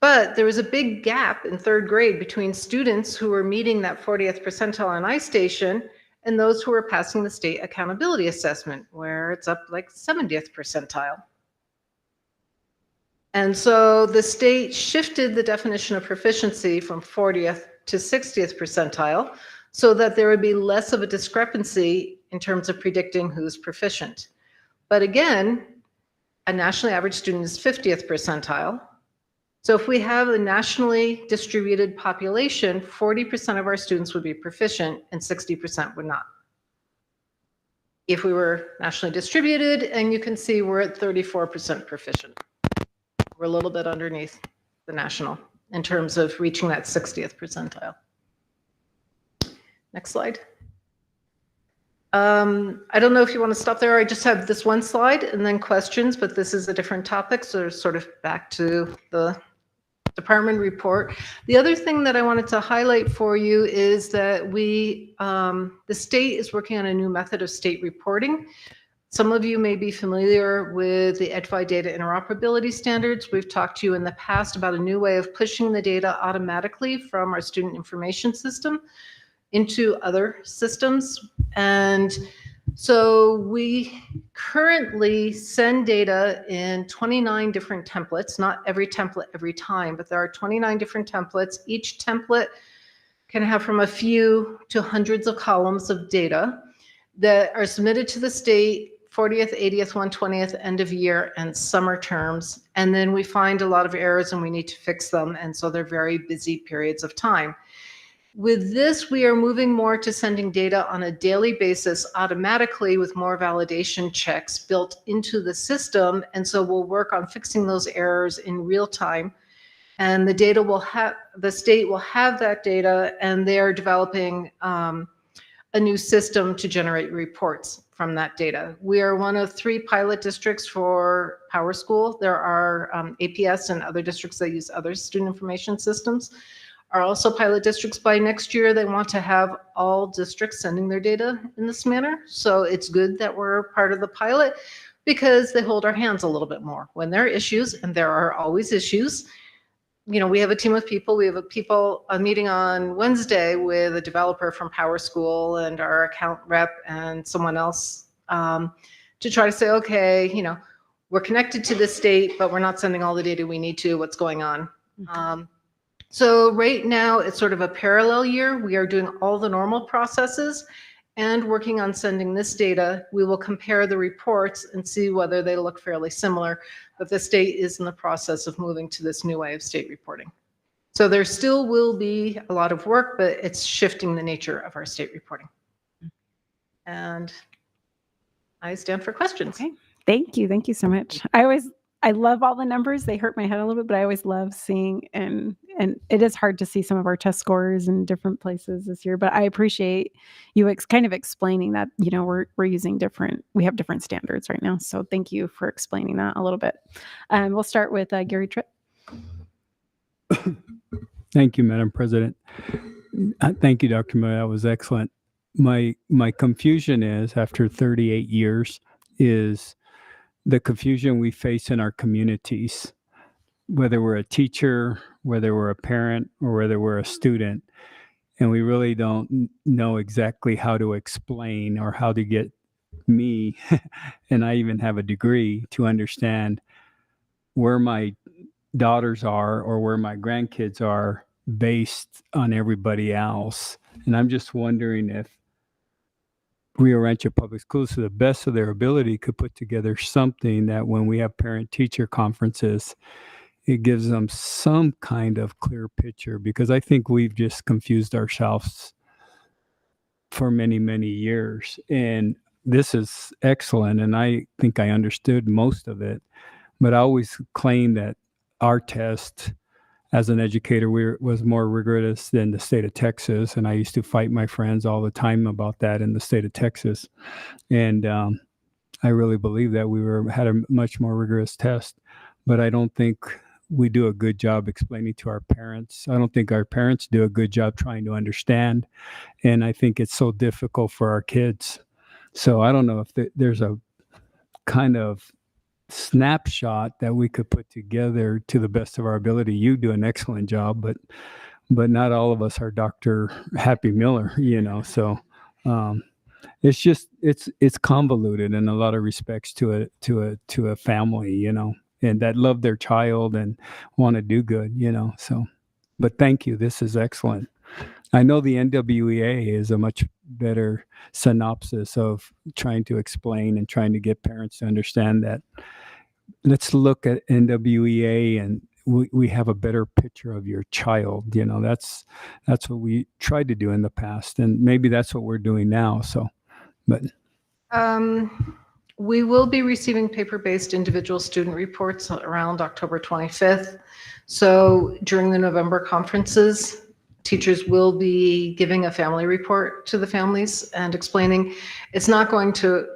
But there was a big gap in 3rd grade between students who were meeting that 40th percentile on iStation and those who were passing the state accountability assessment, where it's up like 70th percentile. And so the state shifted the definition of proficiency from 40th to 60th percentile so that there would be less of a discrepancy in terms of predicting who's proficient. But again, a nationally average student is 50th percentile. So if we have a nationally distributed population, 40% of our students would be proficient and 60% would not. If we were nationally distributed, and you can see we're at 34% proficient. We're a little bit underneath the national in terms of reaching that 60th percentile. Next slide. I don't know if you want to stop there. I just have this one slide and then questions, but this is a different topic. So sort of back to the department report. The other thing that I wanted to highlight for you is that the state is working on a new method of state reporting. Some of you may be familiar with the EDFI data interoperability standards. We've talked to you in the past about a new way of pushing the data automatically from our student information system into other systems. And so we currently send data in 29 different templates, not every template every time, but there are 29 different templates. Each template can have from a few to hundreds of columns of data that are submitted to the state 40th, 80th, 120th, end of year, and summer terms. And then we find a lot of errors and we need to fix them. And so they're very busy periods of time. With this, we are moving more to sending data on a daily basis automatically with more validation checks built into the system. And so we'll work on fixing those errors in real time. And the state will have that data, and they are developing a new system to generate reports from that data. We are one of 3 pilot districts for Power School. There are APS and other districts that use other student information systems are also pilot districts. By next year, they want to have all districts sending their data in this manner. So it's good that we're part of the pilot because they hold our hands a little bit more. When there are issues, and there are always issues, you know, we have a team of people. We have a meeting on Wednesday with a developer from Power School and our account rep and someone else to try to say, okay, you know, we're connected to the state, but we're not sending all the data we need to. What's going on? So right now it's sort of a parallel year. We are doing all the normal processes and working on sending this data. We will compare the reports and see whether they look fairly similar, but the state is in the process of moving to this new way of state reporting. So there still will be a lot of work, but it's shifting the nature of our state reporting. And I stand for questions. Okay. Thank you. Thank you so much. I love all the numbers. They hurt my head a little bit, but I always love seeing, and it is hard to see some of our test scores in different places this year, but I appreciate you kind of explaining that, you know, we're using we have different standards right now. So thank you for explaining that a little bit. We'll start with Gary Tripp. Thank you, Madam President. Thank you, Dr. Miller. That was excellent. My confusion is, after 38 years, is the confusion we face in our communities, whether we're a teacher, whether we're a parent, or whether we're a student, and we really don't know exactly how to explain or how to get me, and I even have a degree, to understand where my daughters are or where my grandkids are based on everybody else. And I'm just wondering if Rio Rancho Public Schools, to the best of their ability, could put together something that when we have parent-teacher conferences, it gives them some kind of clear picture, because I think we've just confused ourselves for many, many years. And this is excellent, and I think I understood most of it, but I always claim that our test as an educator was more rigorous than the state of Texas. And I used to fight my friends all the time about that in the state of Texas. And I really believe that we had a much more rigorous test, but I don't think we do a good job explaining to our parents. I don't think our parents do a good job trying to understand. And I think it's so difficult for our kids. So I don't know if there's a kind of snapshot that we could put together to the best of our ability. You do an excellent job, but not all of us are Dr. Happy Miller, you know. So it's just it's convoluted in a lot of respects to a family, you know, and that love their child and want to do good, you know. So, but thank you. This is excellent. I know the NWEA is a much better synopsis of trying to explain and trying to get parents to understand that. Let's look at NWEA and we have a better picture of your child. You know, that's what we tried to do in the past, and maybe that's what we're doing now. So, but we will be receiving paper-based individual student reports around October 25th. So during the November conferences, teachers will be giving a family report to the families and explaining. It's not going to,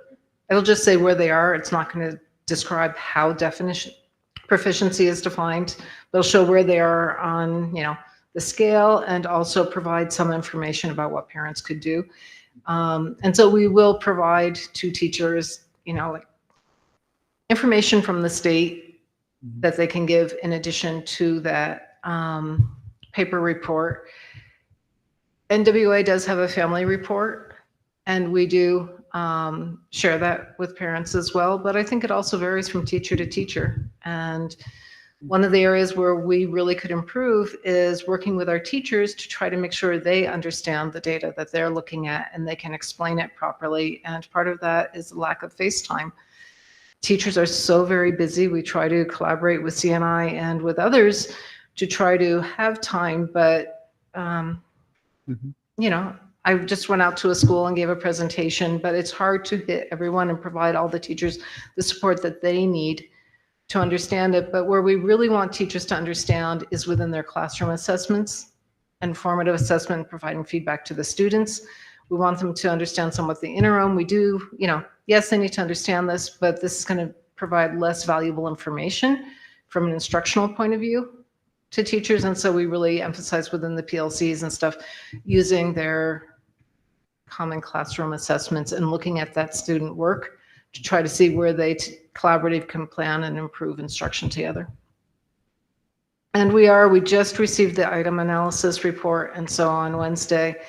it'll just say where they are. It's not going to describe how proficiency is defined. They'll show where they are on, you know, the scale, and also provide some information about what parents could do. And so we will provide to teachers, you know, like information from the state that they can give in addition to that paper report. NWA does have a family report, and we do share that with parents as well, but I think it also varies from teacher to teacher. And one of the areas where we really could improve is working with our teachers to try to make sure they understand the data that they're looking at and they can explain it properly. And part of that is the lack of face time. Teachers are so very busy. We try to collaborate with CNI and with others to try to have time, but you know, I just went out to a school and gave a presentation, but it's hard to hit everyone and provide all the teachers the support that they need to understand it. But where we really want teachers to understand is within their classroom assessments and formative assessment, providing feedback to the students. We want them to understand somewhat the interim. We do, yes, they need to understand this, but this is going to provide less valuable information from an instructional point of view to teachers. And so we really emphasize within the PLCs and stuff using their common classroom assessments and looking at that student work to try to see where they collaboratively can plan and improve instruction together. And we just received the item analysis report. And so on Wednesday,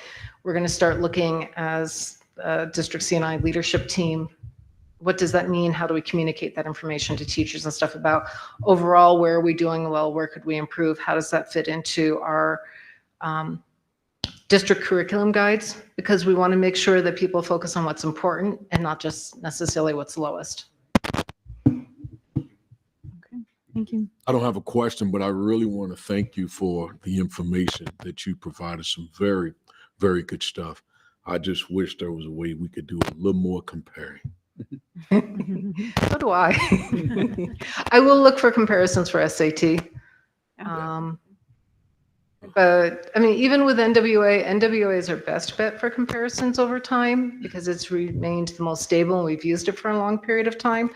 we're going to start looking as a district CNI leadership team. What does that mean? How do we communicate that information to teachers and stuff about overall, where are we doing well? Where could we improve? How does that fit into our district curriculum guides? Because we want to make sure that people focus on what's important and not just necessarily what's lowest. Thank you. I don't have a question, but I really want to thank you for the information that you provided. Some very, very good stuff. I just wish there was a way we could do a little more comparing. So do I. I will look for comparisons for SAT. But I mean, even with NWA is our best bet for comparisons over time because it's remained the most stable and we've used it for a long period of time.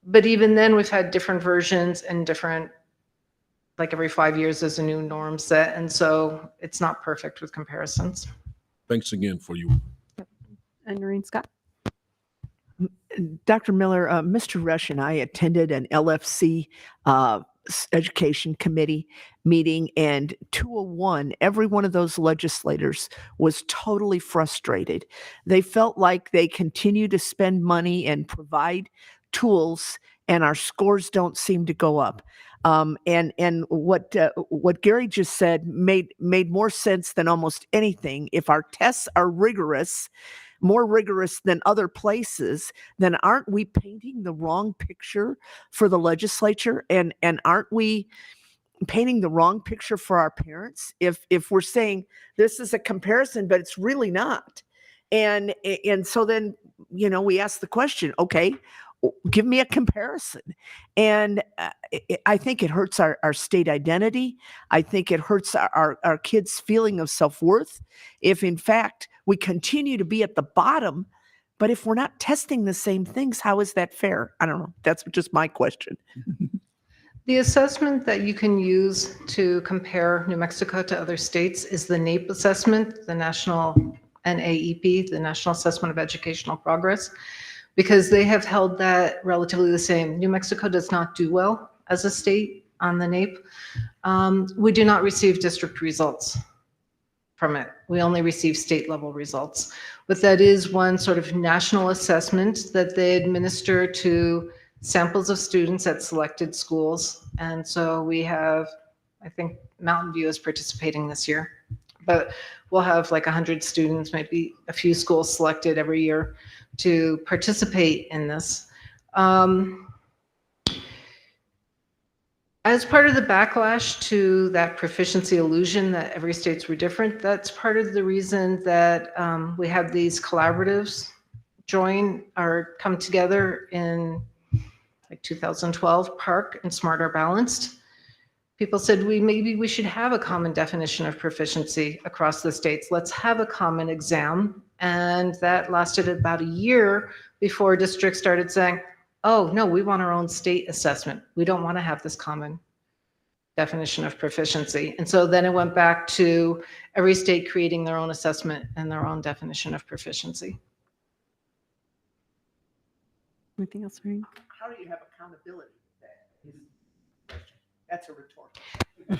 But even then we've had different versions and different, like every 5 years there's a new norm set. And so it's not perfect with comparisons. Thanks again for you. And Noreen Scott. Dr. Miller, Mr. Rush and I attended an LFC education committee meeting, and 201, every one of those legislators was totally frustrated. They felt like they continue to spend money and provide tools, and our scores don't seem to go up. And what Gary just said made more sense than almost anything. If our tests are rigorous, more rigorous than other places, then aren't we painting the wrong picture for the legislature? And aren't we painting the wrong picture for our parents if we're saying this is a comparison, but it's really not? And so then, we ask the question, okay, give me a comparison. And I think it hurts our state identity. I think it hurts our kids' feeling of self-worth if in fact we continue to be at the bottom, but if we're not testing the same things, how is that fair? I don't know. That's just my question. The assessment that you can use to compare New Mexico to other states is the NAEP assessment, the National NAEP, the National Assessment of Educational Progress, because they have held that relatively the same. New Mexico does not do well as a state on the NAEP. We do not receive district results from it. We only receive state level results. But that is one sort of national assessment that they administer to samples of students at selected schools. And so we have, I think Mountain View is participating this year, but we'll have like 100 students, maybe a few schools selected every year to participate in this. As part of the backlash to that proficiency illusion that every states were different, that's part of the reason that we have these collaboratives come together in like 2012, PARC and Smarter Balanced. People said maybe we should have a common definition of proficiency across the states. Let's have a common exam. And that lasted about a year before districts started saying, oh, no, we want our own state assessment. We don't want to have this common definition of proficiency. And so then it went back to every state creating their own assessment and their own definition of proficiency. Anything else, Maureen? How do you have accountability? That's a rhetorical.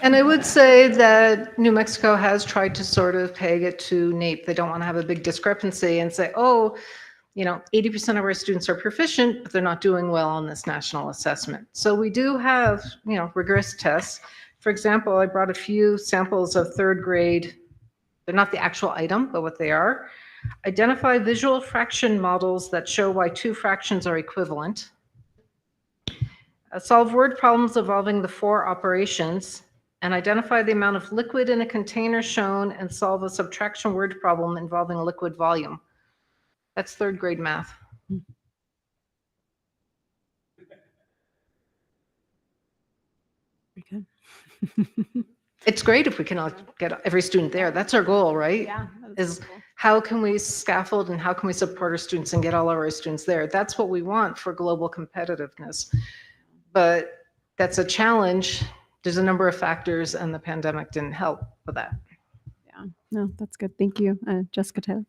And I would say that New Mexico has tried to sort of peg it to NAEP. They don't want to have a big discrepancy and say, oh, 80% of our students are proficient, but they're not doing well on this national assessment. So we do have, rigorous tests. For example, I brought a few samples of third grade. They're not the actual item, but what they are. Identify visual fraction models that show why two fractions are equivalent. Solve word problems involving the four operations, and identify the amount of liquid in a container shown and solve a subtraction word problem involving liquid volume. That's third grade math. Very good. It's great if we can all get every student there. That's our goal, right? Yeah. Is how can we scaffold and how can we support our students and get all of our students there? That's what we want for global competitiveness. But that's a challenge. There's a number of factors, and the pandemic didn't help with that. Yeah, no, that's good. Thank you. Jessica Taylor.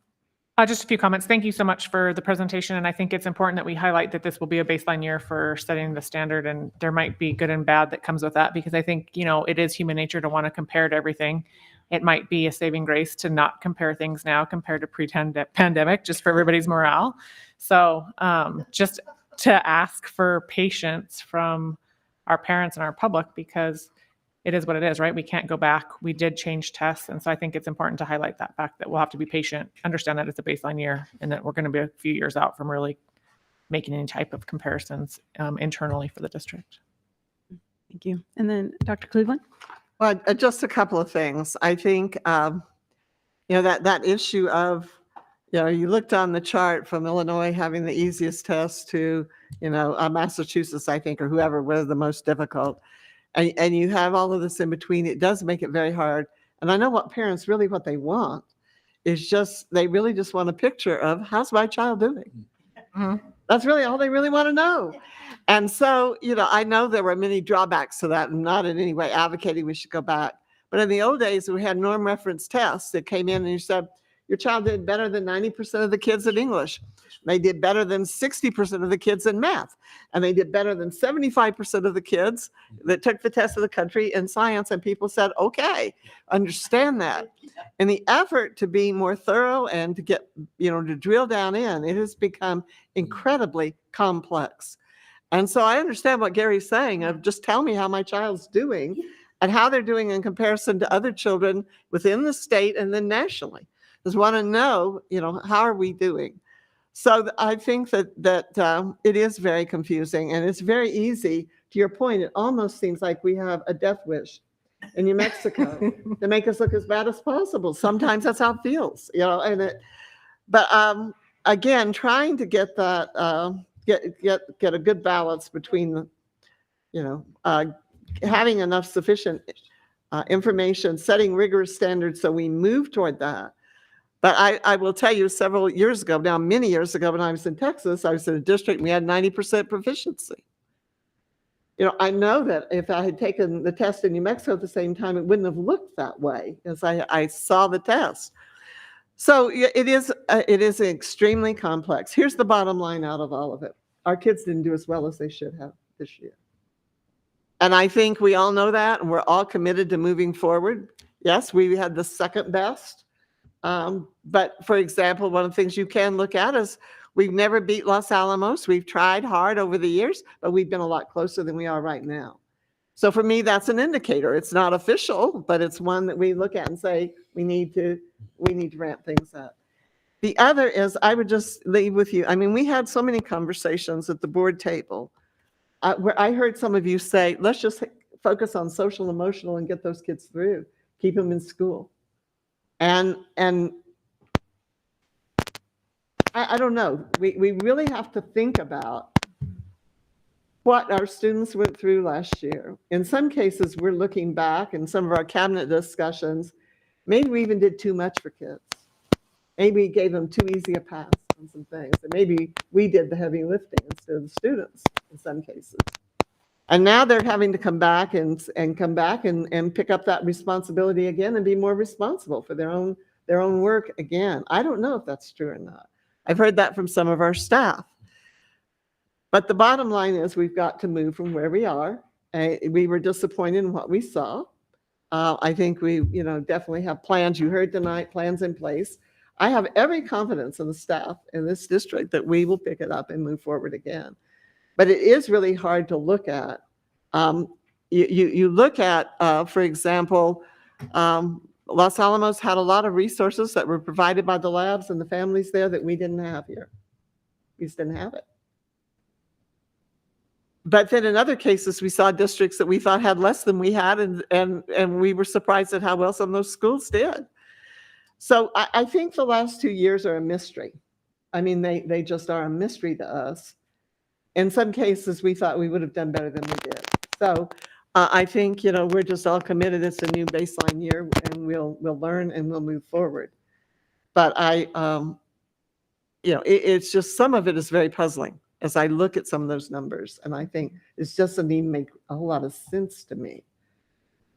Just a few comments. Thank you so much for the presentation. And I think it's important that we highlight that this will be a baseline year for setting the standard, and there might be good and bad that comes with that, because I think, it is human nature to want to compare to everything. It might be a saving grace to not compare things now compared to pre-pandemic, just for everybody's morale. So just to ask for patience from our parents and our public, because it is what it is, right? We can't go back. We did change tests. And so I think it's important to highlight that fact that we'll have to be patient, understand that it's a baseline year, and that we're going to be a few years out from really making any type of comparisons internally for the district. Thank you. And then Dr. Cleveland? Well, just a couple of things. I think, that issue of, you looked on the chart from Illinois having the easiest test to, Massachusetts, I think, or whoever was the most difficult. And you have all of this in between. It does make it very hard. And I know what parents really, what they want is they really just want a picture of how's my child doing. Mm-hmm. That's really all they really want to know. And so, I know there were many drawbacks to that. I'm not in any way advocating we should go back. But in the old days, we had norm reference tests that came in and you said, your child did better than 90% of the kids in English. They did better than 60% of the kids in math. And they did better than 75% of the kids that took the test of the country in science. And people said, okay, understand that. In the effort to be more thorough and to get, to drill down in, it has become incredibly complex. And so I understand what Gary's saying of just tell me how my child's doing and how they're doing in comparison to other children within the state and then nationally. Just want to know, how are we doing? So I think that it is very confusing, and it's very easy. To your point, it almost seems like we have a death wish in New Mexico to make us look as bad as possible. Sometimes that's how it feels, But again, trying to get that get a good balance between, having enough sufficient information, setting rigorous standards so we move toward that. But I will tell you several years ago, now many years ago when I was in Texas, I was in a district and we had 90% proficiency. I know that if I had taken the test in New Mexico at the same time, it wouldn't have looked that way as I saw the test. So it is extremely complex. Here's the bottom line out of all of it. Our kids didn't do as well as they should have this year. And I think we all know that, and we're all committed to moving forward. Yes, we had the second best. But for example, one of the things you can look at is we've never beat Los Alamos. We've tried hard over the years, but we've been a lot closer than we are right now. So for me, that's an indicator. It's not official, but it's one that we look at and say, we need to ramp things up. The other is, I would just leave with you. I mean, we had so many conversations at the board table where I heard some of you say, let's just focus on social, emotional, and get those kids through, keep them in school. And I don't know, we really have to think about what our students went through last year. In some cases, we're looking back in some of our cabinet discussions, maybe we even did too much for kids. Maybe we gave them too easy a pass on some things. And maybe we did the heavy lifting instead of the students in some cases. And now they're having to come back and pick up that responsibility again and be more responsible for their own work again. I don't know if that's true or not. I've heard that from some of our staff. But the bottom line is we've got to move from where we are. We were disappointed in what we saw. I think we definitely have plans. You heard tonight, plans in place. I have every confidence in the staff in this district that we will pick it up and move forward again. But it is really hard to look at. You look at, for example, Los Alamos had a lot of resources that were provided by the labs and the families there that we didn't have here. We just didn't have it. But then in other cases, we saw districts that we thought had less than we had, and we were surprised at how well some of those schools did. So I think the last 2 years are a mystery. I mean, they just are a mystery to us. In some cases, we thought we would have done better than we did. So I think, we're just all committed. It's a new baseline year, and we'll learn and we'll move forward. but it's just, some of it is very puzzling as I look at some of those numbers, and I think it just doesn't even make a whole lot of sense to me.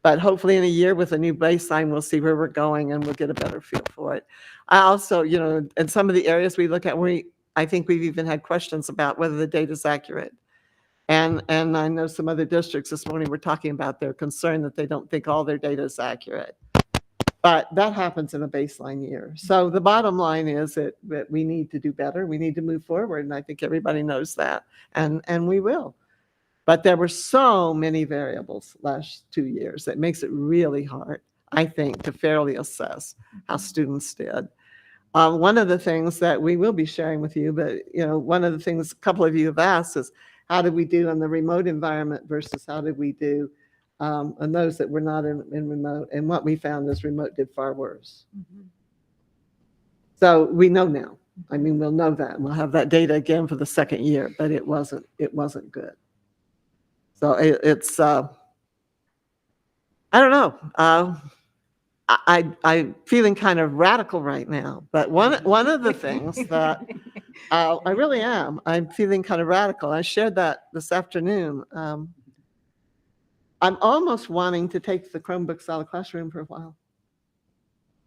But hopefully in a year with a new baseline, we'll see where we're going and we'll get a better feel for it. I also, in some of the areas we look at, I think we've even had questions about whether the data is accurate. And I know some other districts this morning were talking about their concern that they don't think all their data is accurate. But that happens in a baseline year. So the bottom line is that we need to do better. We need to move forward. And I think everybody knows that. And we will. But there were so many variables last 2 years that makes it really hard, I think, to fairly assess how students did. One of the things that we will be sharing with you, but one of the things a couple of you have asked is, how did we do in the remote environment versus how did we do on those that were not in remote? And what we found is remote did far worse. So we know now. I mean, we'll know that, and we'll have that data again for the second year, but it wasn't good. So it's I don't know. I'm feeling kind of radical right now, but one of the things that I really am, I'm feeling kind of radical. I shared that this afternoon. I'm almost wanting to take the Chromebooks out of the classroom for a while,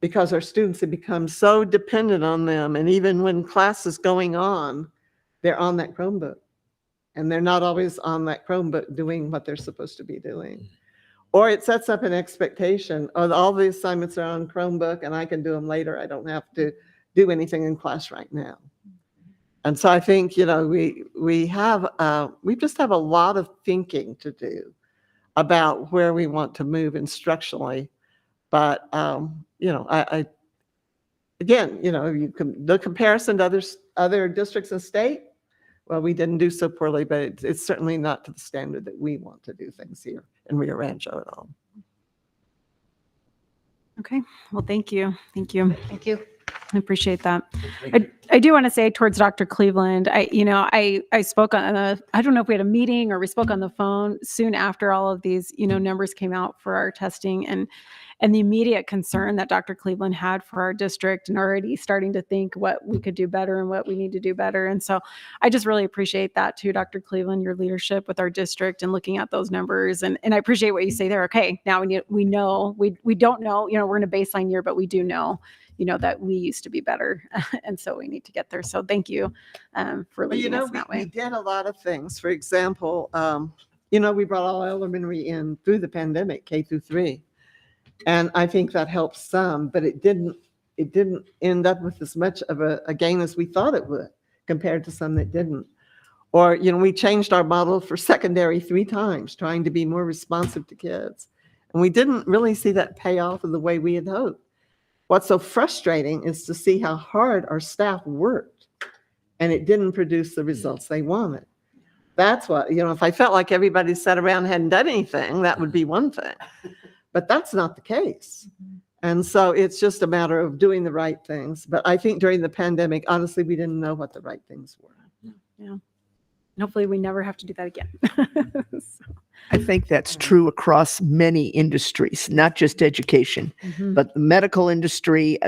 because our students have become so dependent on them, and even when class is going on, they're on that Chromebook. And they're not always on that Chromebook doing what they're supposed to be doing. Or it sets up an expectation, oh, all the assignments are on Chromebook and I can do them later. I don't have to do anything in class right now. And so I think, we just have a lot of thinking to do about where we want to move instructionally. But, the comparison to other districts and state, well, we didn't do so poorly, but it's certainly not to the standard that we want to do things here in Rio Rancho at all. Okay, well, thank you. Thank you. Thank you. I appreciate that. I do want to say towards Dr. Cleveland, I spoke on I don't know if we had a meeting or we spoke on the phone soon after all of these, numbers came out for our testing, and the immediate concern that Dr. Cleveland had for our district, and already starting to think what we could do better and what we need to do better. And so I just really appreciate that too, Dr. Cleveland, your leadership with our district and looking at those numbers. And I appreciate what you say there. Okay, now we know, we don't know, we're in a baseline year, but we do know, that we used to be better. And so we need to get there. So thank you for leading us that way. We did a lot of things. For example, we brought all elementary in through the pandemic, K through 3. And I think that helped some, but it didn't end up with as much of a gain as we thought it would, compared to some that didn't. Or, we changed our model for secondary 3 times, trying to be more responsive to kids. And we didn't really see that pay off in the way we had hoped. What's so frustrating is to see how hard our staff worked, and it didn't produce the results they wanted. That's what, if I felt like everybody sat around and hadn't done anything, that would be one thing. But that's not the case. And so it's just a matter of doing the right things. But I think during the pandemic, honestly, we didn't know what the right things were. Yeah. And hopefully we never have to do that again. I think that's true across many industries, not just education, but the medical industry.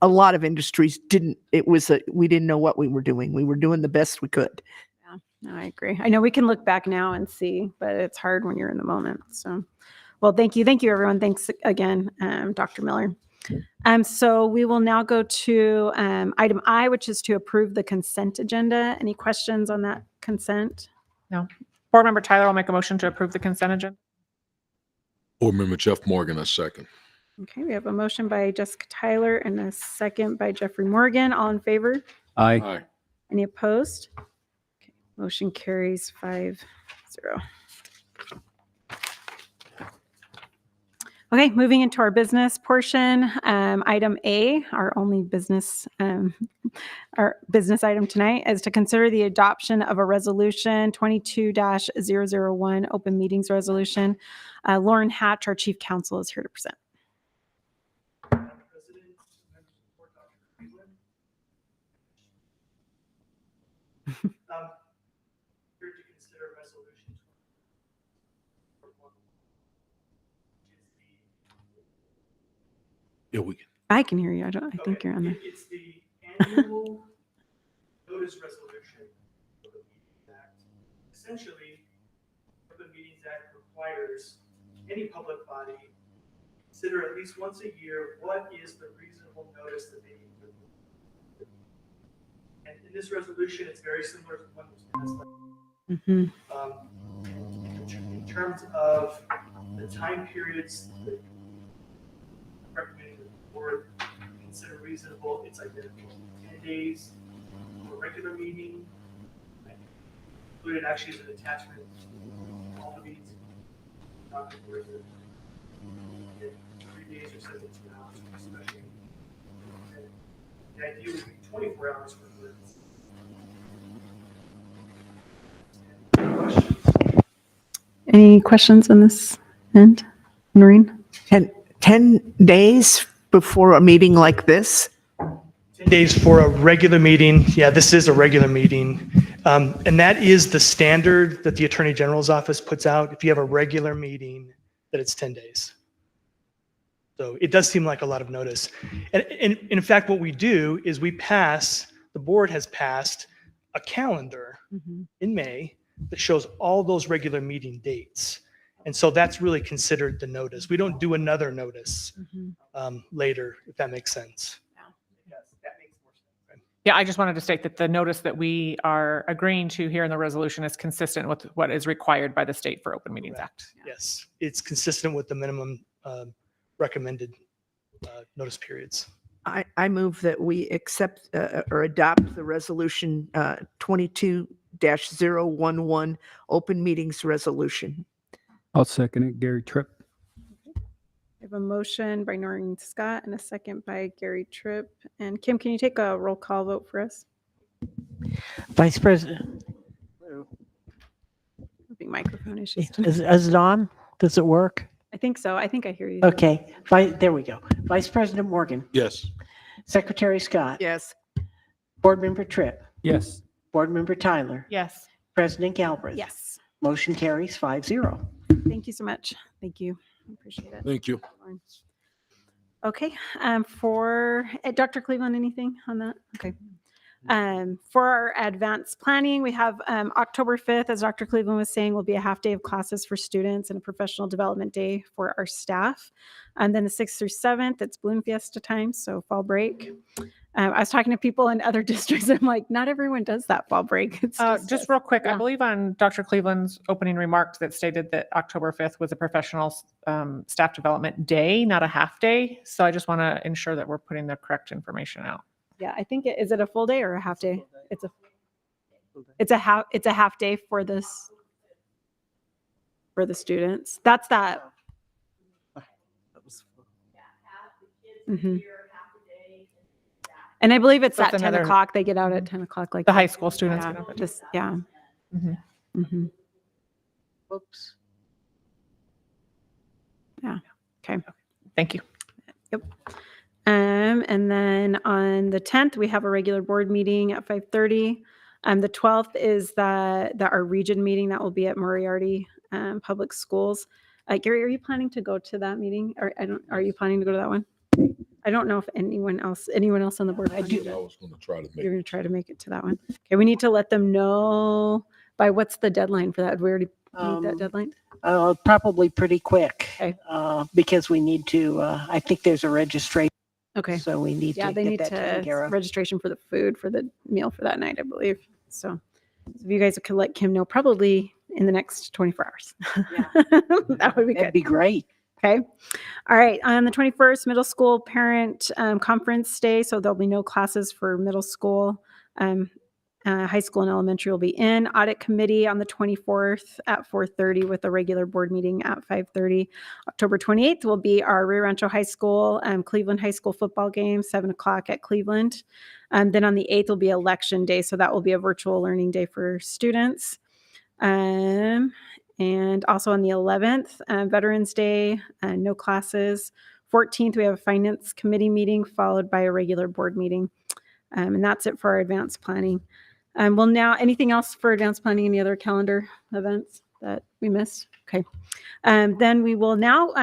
A lot of industries we didn't know what we were doing. We were doing the best we could. Yeah, no, I agree. I know we can look back now and see, but it's hard when you're in the moment. So, well, thank you. Thank you, everyone. Thanks again, Dr. Miller. So we will now go to item I, which is to approve the consent agenda. Any questions on that consent? No. Board Member Tyler will make a motion to approve the consent agenda. Board Member Jeff Morgan, a second. Okay, we have a motion by Jessica Tyler and a second by Jeffrey Morgan. All in favor? Aye. Aye. Any opposed? Okay, motion carries 5-0. Okay, moving into our business portion, item A, our only business, our business item tonight is to consider the adoption of a resolution 22-001 open meetings resolution. Lauren Hatch, our chief counsel, is here to present. Here to consider resolution. Yeah, we can. I can hear you. I think you're on there. It's the annual notice resolution for the Meetings Act. Essentially, the Meetings Act requires any public body consider at least once a year what is the reasonable notice that they need to give. And in this resolution, it's very similar to the one that was passed. Mhm. In terms of the time periods that recommending the board consider reasonable, it's identical. 10 days for a regular meeting. I included actually as an attachment all the meetings. Not where is it? 3 days or 72 hours for a special meeting. And the idea would be 24 hours for the minutes. Any questions? Any questions on this end, Noreen? 10 days before a meeting like this? 10 days for a regular meeting. Yeah, this is a regular meeting. And that is the standard that the Attorney General's office puts out. If you have a regular meeting, that it's 10 days. So it does seem like a lot of notice. And in fact, what we do is the board has passed a calendar in May that shows all those regular meeting dates. And so that's really considered the notice. We don't do another notice later, if that makes sense. Yeah, I just wanted to state that the notice that we are agreeing to here in the resolution is consistent with what is required by the State for Open Meetings Act. Yes, it's consistent with the minimum recommended notice periods. I move that we accept or adopt the resolution 22-011 open meetings resolution. I'll second it. Gary Tripp. I have a motion by Noreen Scott and a second by Gary Tripp. And Kim, can you take a roll call vote for us? Vice President. Big microphone issues. Is it on? Does it work? I think so. I think I hear you. Okay. There we go. Vice President Morgan. Yes. Secretary Scott. Yes. Board Member Tripp. Yes. Board Member Tyler. Yes. President Galbraith. Yes. Motion carries 5-0. Thank you so much. Thank you. I appreciate it. Thank you. Okay. For Dr. Cleveland, anything on that? Okay. For our advanced planning, we have October 5th, as Dr. Cleveland was saying, will be a half day of classes for students and a professional development day for our staff. And then the 6th through 7th, it's Balloon Fiesta time, so fall break. I was talking to people in other districts. I'm like, not everyone does that fall break. It's Just real quick, I believe on Dr. Cleveland's opening remarks that stated that October 5th was a professional staff development day, not a half day. So I just want to ensure that we're putting the correct information out. Yeah, I think is it a full day or a half day? It's a half day for this for the students. That's that. Mhm. And I believe it's So at it's 10 another- o'clock. They get out at 10 o'clock, like The high school students. Yeah, get up at- just, yeah. Mhm. Mhm. Oops. Yeah. Okay. Thank you. Yep. And then on the 10th, we have a regular board meeting at 5:30. The 12th is our region meeting that will be at Moriarty Public Schools. Gary, are you planning to go to that meeting? Or are you planning to go to that one? I don't know if anyone else on the board. I was going to try to make You're going to try to make it to that one. Okay, we need to let them know by what's the deadline for that? We already meet that deadline? Probably pretty quick. Okay. Because we need to, I think there's a registration. Okay. So we need Yeah, to they get need that taken care to of. registration for the food for the meal for that night, I believe. So if you guys could let Kim know, probably in the next 24 hours. That would be good. That'd be great. Okay. All right. On the 21st, middle school parent conference day. So there'll be no classes for middle school. High school and elementary will be in. Audit committee on the 24th at 4:30 with a regular board meeting at 5:30. October 28th will be our Rio Rancho High School, Cleveland High School football game, 7 o'clock at Cleveland. Then on the 8th will be election day. So that will be a virtual learning day for students. And also on the 11th, Veterans Day, no classes. 14th, we have a finance committee meeting followed by a regular board meeting. And that's it for our advanced planning. Well, now, anything else for advanced planning? Any other calendar events that we missed? Okay. Then we will now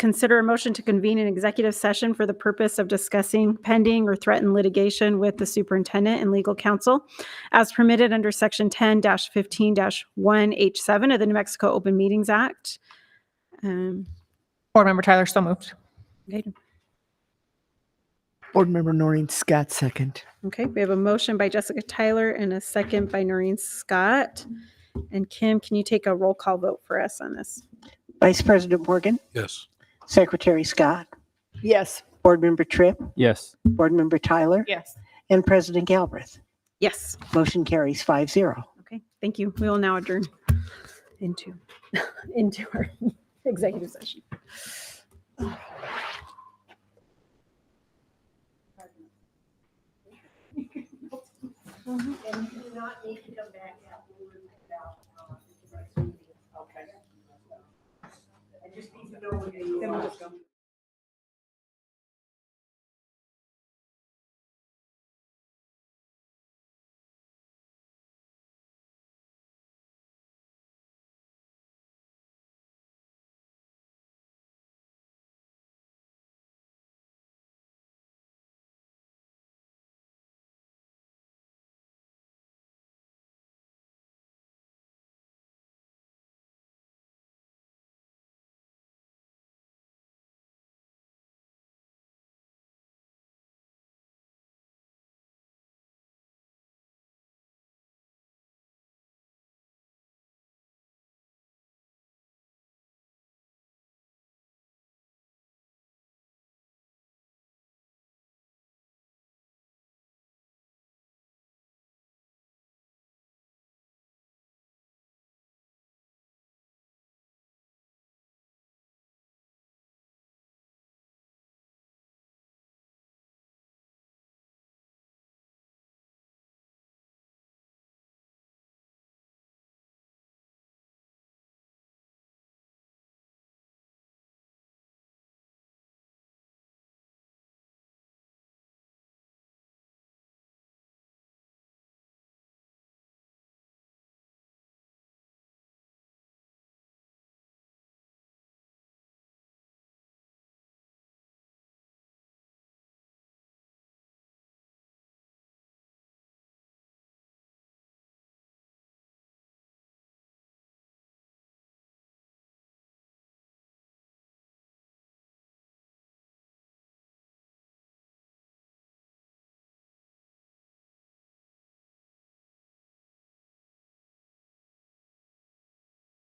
consider a motion to convene an executive session for the purpose of discussing pending or threatened litigation with the superintendent and legal counsel as permitted under Section 10-15-1H7 of the New Mexico Open Meetings Act. Board Member Tyler, so moved. Okay. Board Member Noreen Scott, second. Okay, we have a motion by Jessica Tyler and a second by Noreen Scott. And Kim, can you take a roll call vote for us on this? Vice President Morgan, Yes. Secretary Scott, Yes. Board Member Tripp, Yes. Board Member Tyler, Yes. and President Galbraith. Yes. Motion carries 5-0. Okay, thank you. We will now adjourn into our executive session. And you do not need to come back afterwards about, okay. I just need to know when you.